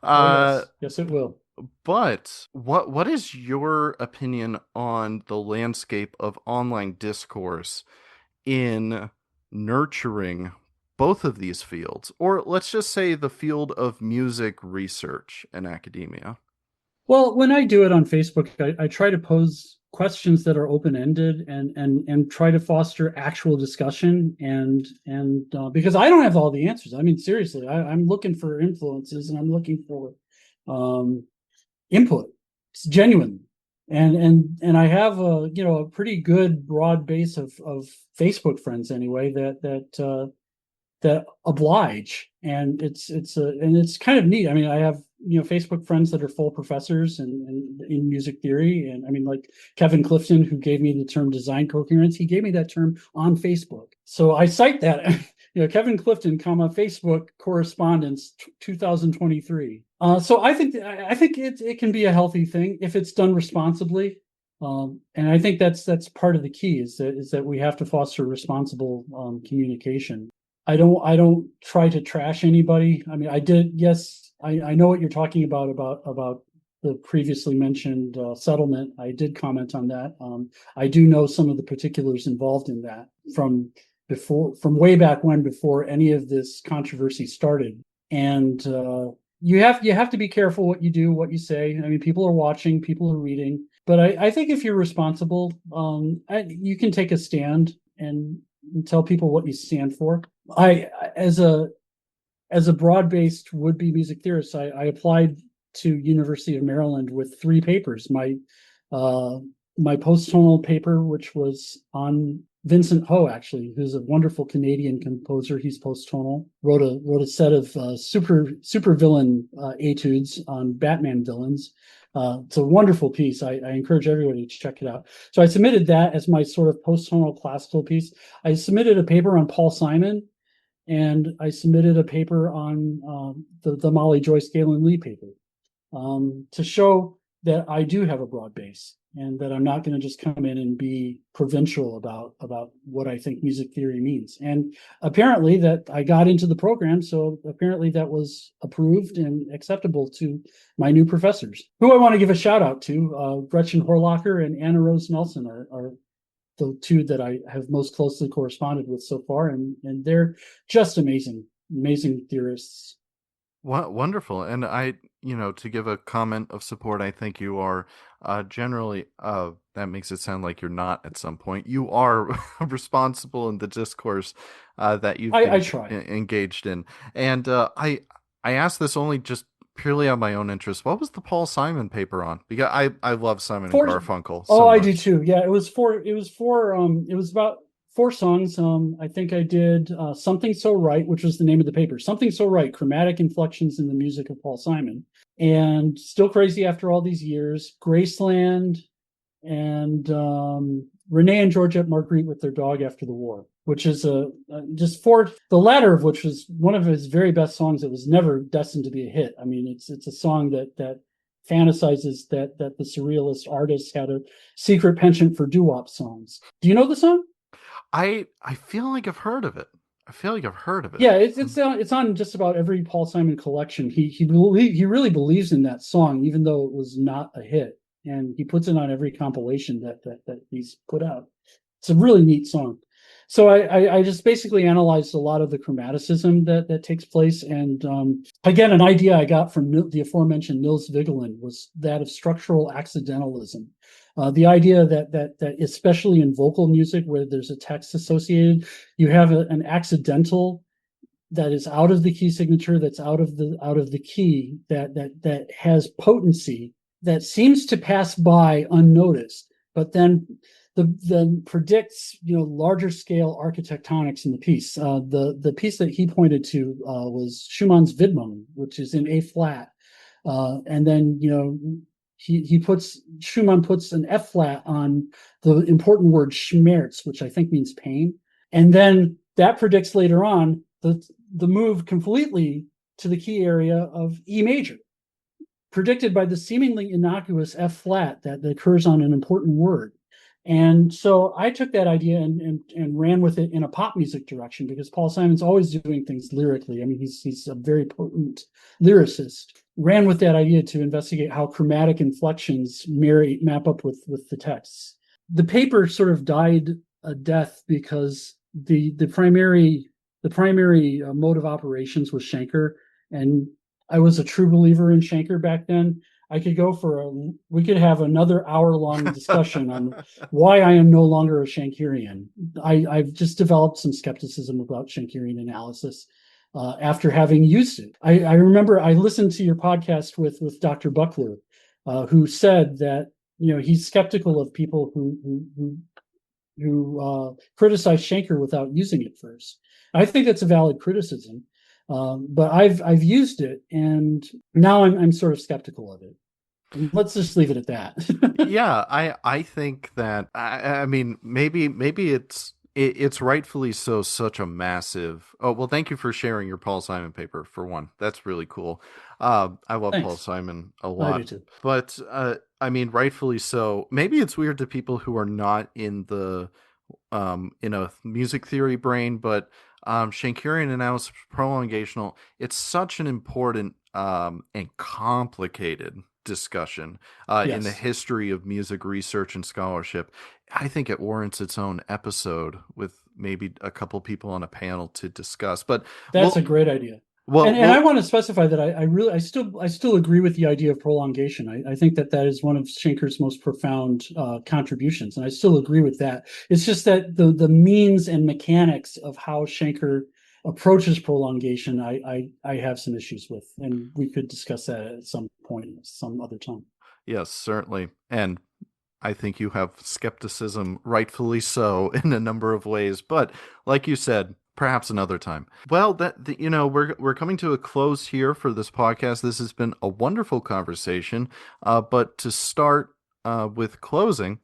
Oh Uh, yes. Yes, it will. but what is your opinion on the landscape of online discourse in nurturing both of these fields, or let's just say the field of music research and academia? Well, when I do it on Facebook, I try to pose questions that are open-ended and try to foster actual discussion and because I don't have all the answers. I mean, seriously, I'm looking for influences and I'm looking for um, input. It's genuine. And I have a pretty good broad base of Facebook friends anyway that oblige, and it's kind of neat. I mean, I have Facebook friends that are full professors and in music theory, and I mean, like Kevin Clifton, who gave me the term design coherence. He gave me that term on Facebook, so I cite that. Kevin Clifton, comma, Facebook correspondence 2023. So I think it can be a healthy thing if it's done responsibly. And I think that's part of the key is that we have to foster responsible communication. I don't try to trash anybody. I mean, I did. Yes, I know what you're talking about the previously mentioned settlement. I did comment on that. I do know some of the particulars involved in that from way back when, before any of this controversy started. And you have to be careful what you do, what you say. I mean, people are watching, people are reading. But I think if you're responsible, you can take a stand and tell people what you stand for. I as a broad-based would-be music theorist, I applied to University of Maryland with three papers. Uh, my post-tonal paper, which was on Vincent Ho, actually, who's a wonderful Canadian composer. He's post-tonal. Wrote a set of super villain etudes on Batman villains. It's a wonderful piece. I encourage everybody to check it out. So I submitted that as my sort of post-tonal classical piece. I submitted a paper on Paul Simon, and I submitted a paper on the Molly Joyce Galen Lee paper to show that I do have a broad base and that I'm not going to just come in and be provincial about what I think music theory means. And apparently that I got into the program, so apparently that was approved and acceptable to my new professors, who I want to give a shout out to. Gretchen Horlocker and Anna Rose Nelson are the two that I have most closely corresponded with so far, and they're just amazing theorists. Wonderful. And to give a comment of support, I think you are generally, that makes it sound like you're not at some point. You are responsible in the discourse that you've I been try. engaged in. And I asked this only just purely on my own interest. What was the Paul Simon paper on? Because I love Simon and Four. Garfunkel Oh, so I do much. too. Yeah, it was about four songs. I think I did Something So Right, which was the name of the paper. Something So Right, chromatic inflections in the music of Paul Simon. And Still Crazy After All These Years, Graceland, and Renee and Georgette Marguerite with Their Dog After the War, which is just four, the latter of which was one of his very best songs that was never destined to be a hit. I mean, it's a song that fantasizes that the surrealist artist had a secret penchant for doo-wop songs. Do you know the song? I feel like I've heard of it. I feel like I've heard of it. Yeah, it's on just about every Paul Simon collection. He really believes in that song, even though it was not a hit, and he puts it on every compilation that he's put out. It's a really neat song. So I just basically analyzed a lot of the chromaticism that takes place, and again, an idea I got from the aforementioned Nils Vigeland was that of structural accidentalism. The idea that especially in vocal music where there's a text associated, you have an accidental that is out of the key signature, that's out of the key, that has potency, that seems to pass by unnoticed, but then predicts larger scale architectonics in the piece. The piece that he pointed to was Schumann's Widmung, which is in A flat, and then Schumann puts an F flat on the important word Schmerz, which I think means pain, and then that predicts later on the move completely to the key area of E major, predicted by the seemingly innocuous F flat that occurs on an important word. And so I took that idea and ran with it in a pop music direction because Paul Simon's always doing things lyrically. I mean, he's a very potent lyricist. Ran with that idea to investigate how chromatic inflections map up with the texts. The paper sort of died a death because the primary mode of operations was Schenker, and I was a true believer in Schenker back then. We could have another hour-long discussion on why I am no longer a Schenkerian. I've just developed some skepticism about Schenkerian analysis after having used it. I remember I listened to your podcast with Dr. Buckler, who said that he's skeptical of people who criticize Schenker without using it first. I think that's a valid criticism, but I've used it, and now I'm sort of skeptical of it. Let's just leave it at that. Yeah, I think that I mean maybe it's rightfully so such a massive. Oh well, thank you for sharing your Paul Simon paper for one. That's really cool. I love Paul Thanks. Simon a I do lot, too. but I mean rightfully so. Maybe it's weird to people who are not in a music theory brain, but Schenkerian analysis prolongational. It's such an important and complicated discussion in the Yes, history of music research and scholarship. I think it warrants its own episode with maybe a couple people on a panel to discuss. But that's a we'll, great idea. well, And I we'll, want to specify that I still agree with the idea of prolongation. I think that is one of Schenker's most profound contributions, and I still agree with that. It's just that the means and mechanics of how Schenker approaches prolongation, I have some issues with, and we could discuss that at some point, some other time. yes, certainly, and I think you have skepticism, rightfully so, in a number of ways. But like you said, perhaps another time. Well, we're coming to a close here for this podcast. This has been a wonderful conversation. But to start with closing,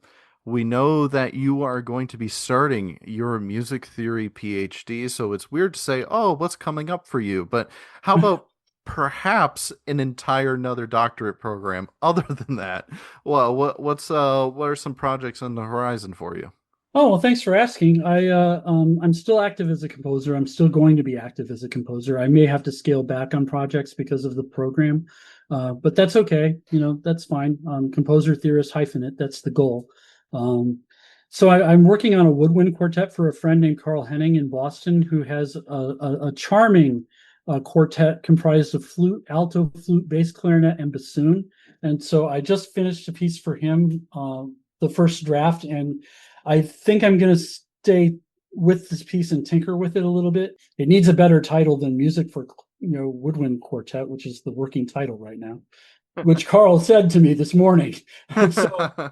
we know that you are going to be starting your music theory PhD. So it's weird to say, "Oh, what's coming up for you?" But how about perhaps an entire another doctorate program other than that? Well, what are some projects on the horizon for you? Oh, well, thanks for asking. I'm still active as a composer. I'm still going to be active as a composer. I may have to scale back on projects because of the program, but that's okay. That's fine. Composer theorist hyphenate. That's the goal. Um, so I'm working on a woodwind quartet for a friend named Carl Henning in Boston, who has a charming quartet comprised of flute, alto flute, bass clarinet, and bassoon. And so I just finished a piece for him, the first draft, and I think I'm going to stay with this piece and tinker with it a little bit. It needs a better title than Music for Woodwind Quartet, which is the working title right now, which Carl said to me this morning. So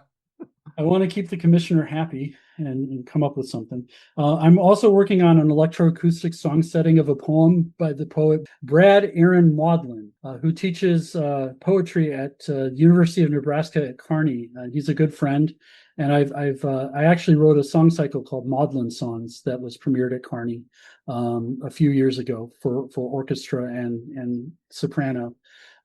I want to keep the commissioner happy and come up with something. I'm also working on an electroacoustic song setting of a poem by the poet Brad Aaron Maudlin, who teaches poetry at University of Nebraska at Kearney. He's a good friend, and I actually wrote a song cycle called Maudlin Songs that was premiered at Kearney a few years ago for orchestra and soprano.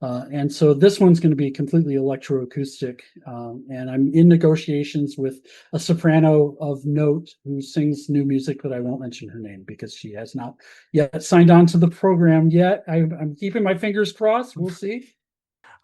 And so this one's going to be completely electroacoustic. And I'm in negotiations with a soprano of note who sings new music, but I won't mention her name because she has not yet signed on to the program yet. I'm keeping my fingers crossed. We'll see.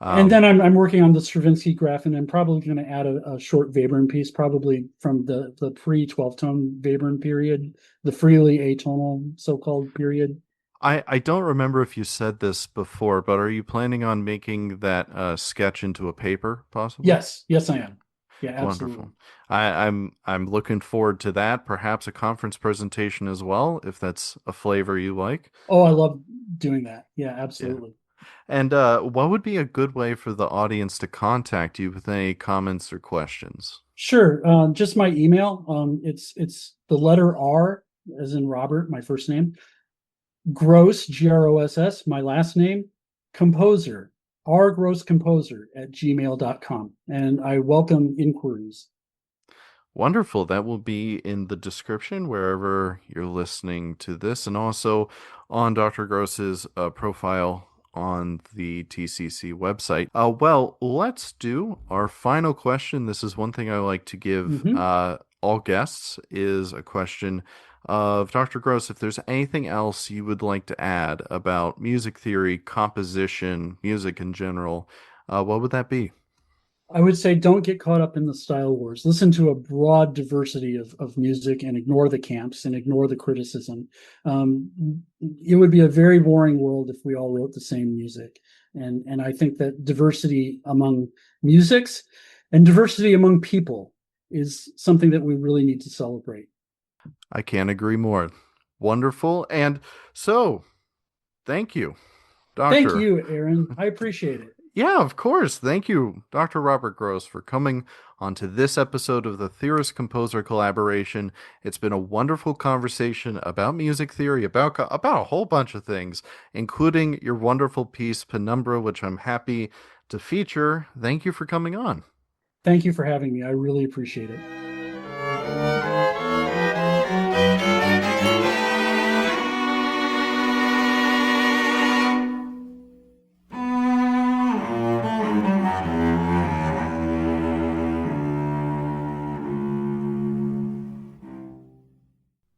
And um, then I'm working on the Stravinsky graph, and I'm probably going to add a short Webern piece, probably from the pre 12-tone Webern period, the freely atonal so-called period. I don't remember if you said this before, but are you planning on making that sketch into a paper, possibly? Yes, I am. Yeah, absolutely. Wonderful. I'm looking forward to that. Perhaps a conference presentation as well, if that's a flavor you like. Oh, I love doing that. Yeah, Yeah. absolutely. And what would be a good way for the audience to contact you with any comments or questions? Sure. Just my email. It's the letter R as in Robert, my first name. Gross, Gross, my last name. Composer, rgrosscomposer at gmail.com. And I welcome inquiries. Wonderful. That will be in the description wherever you're listening to this, and also on Dr. Gross's profile on the TCC website. Well, let's do our final question. This is one thing I like to give Hmm. all guests, is a question of Dr. Gross, if there's anything else you would like to add about music theory, composition, music in general, what would that be? I would say don't get caught up in the style wars. Listen to a broad diversity of music and ignore the camps and ignore the criticism. It would be a very boring world if we all wrote the same music. And I think that diversity among musics and diversity among people is something that we really need to celebrate. I can't agree more. Wonderful. And so, thank you, Thank Doctor. you, Aaron. I appreciate it. Yeah, of course. Thank you, Dr. Robert Gross, for coming onto this episode of the Theorist Composer Collaboration. It's been a wonderful conversation about music theory, about a whole bunch of things, including your wonderful piece, Penumbra, which I'm happy to feature. Thank you for coming on. Thank you for having me. I really appreciate it.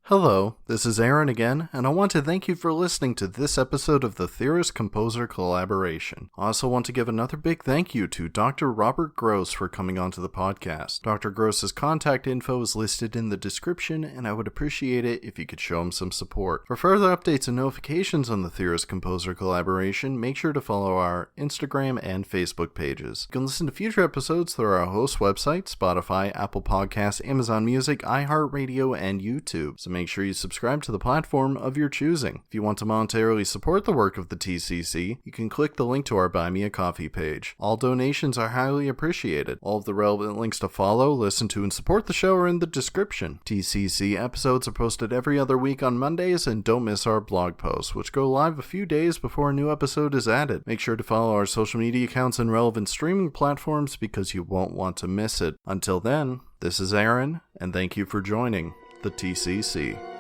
Hello, this is Aaron again, and I want to thank you for listening to this episode of the Theorist Composer Collaboration. I also want to give another big thank you to Dr. Robert Gross for coming onto the podcast. Dr. Gross's contact info is listed in the description, and I would appreciate it if you could show him some support. For further updates and notifications on the Theorist Composer Collaboration, make sure to follow our Instagram and Facebook pages. You can listen to future episodes through our host website, Spotify, Apple Podcasts, Amazon Music, iHeartRadio, and YouTube. So make sure you subscribe to the platform of your choosing. If you want to monetarily support the work of the TCC, you can click the link to our Buy Me a Coffee page. All donations are highly appreciated. All of the relevant links to follow, listen to, and support the show are in the description. TCC episodes are posted every other week on Mondays, and don't miss our blog posts, which go live a few days before a new episode is added. Make sure to follow our social media accounts and relevant streaming platforms because you won't want to miss it. Until then, this is Aaron, and thank you for joining the TCC.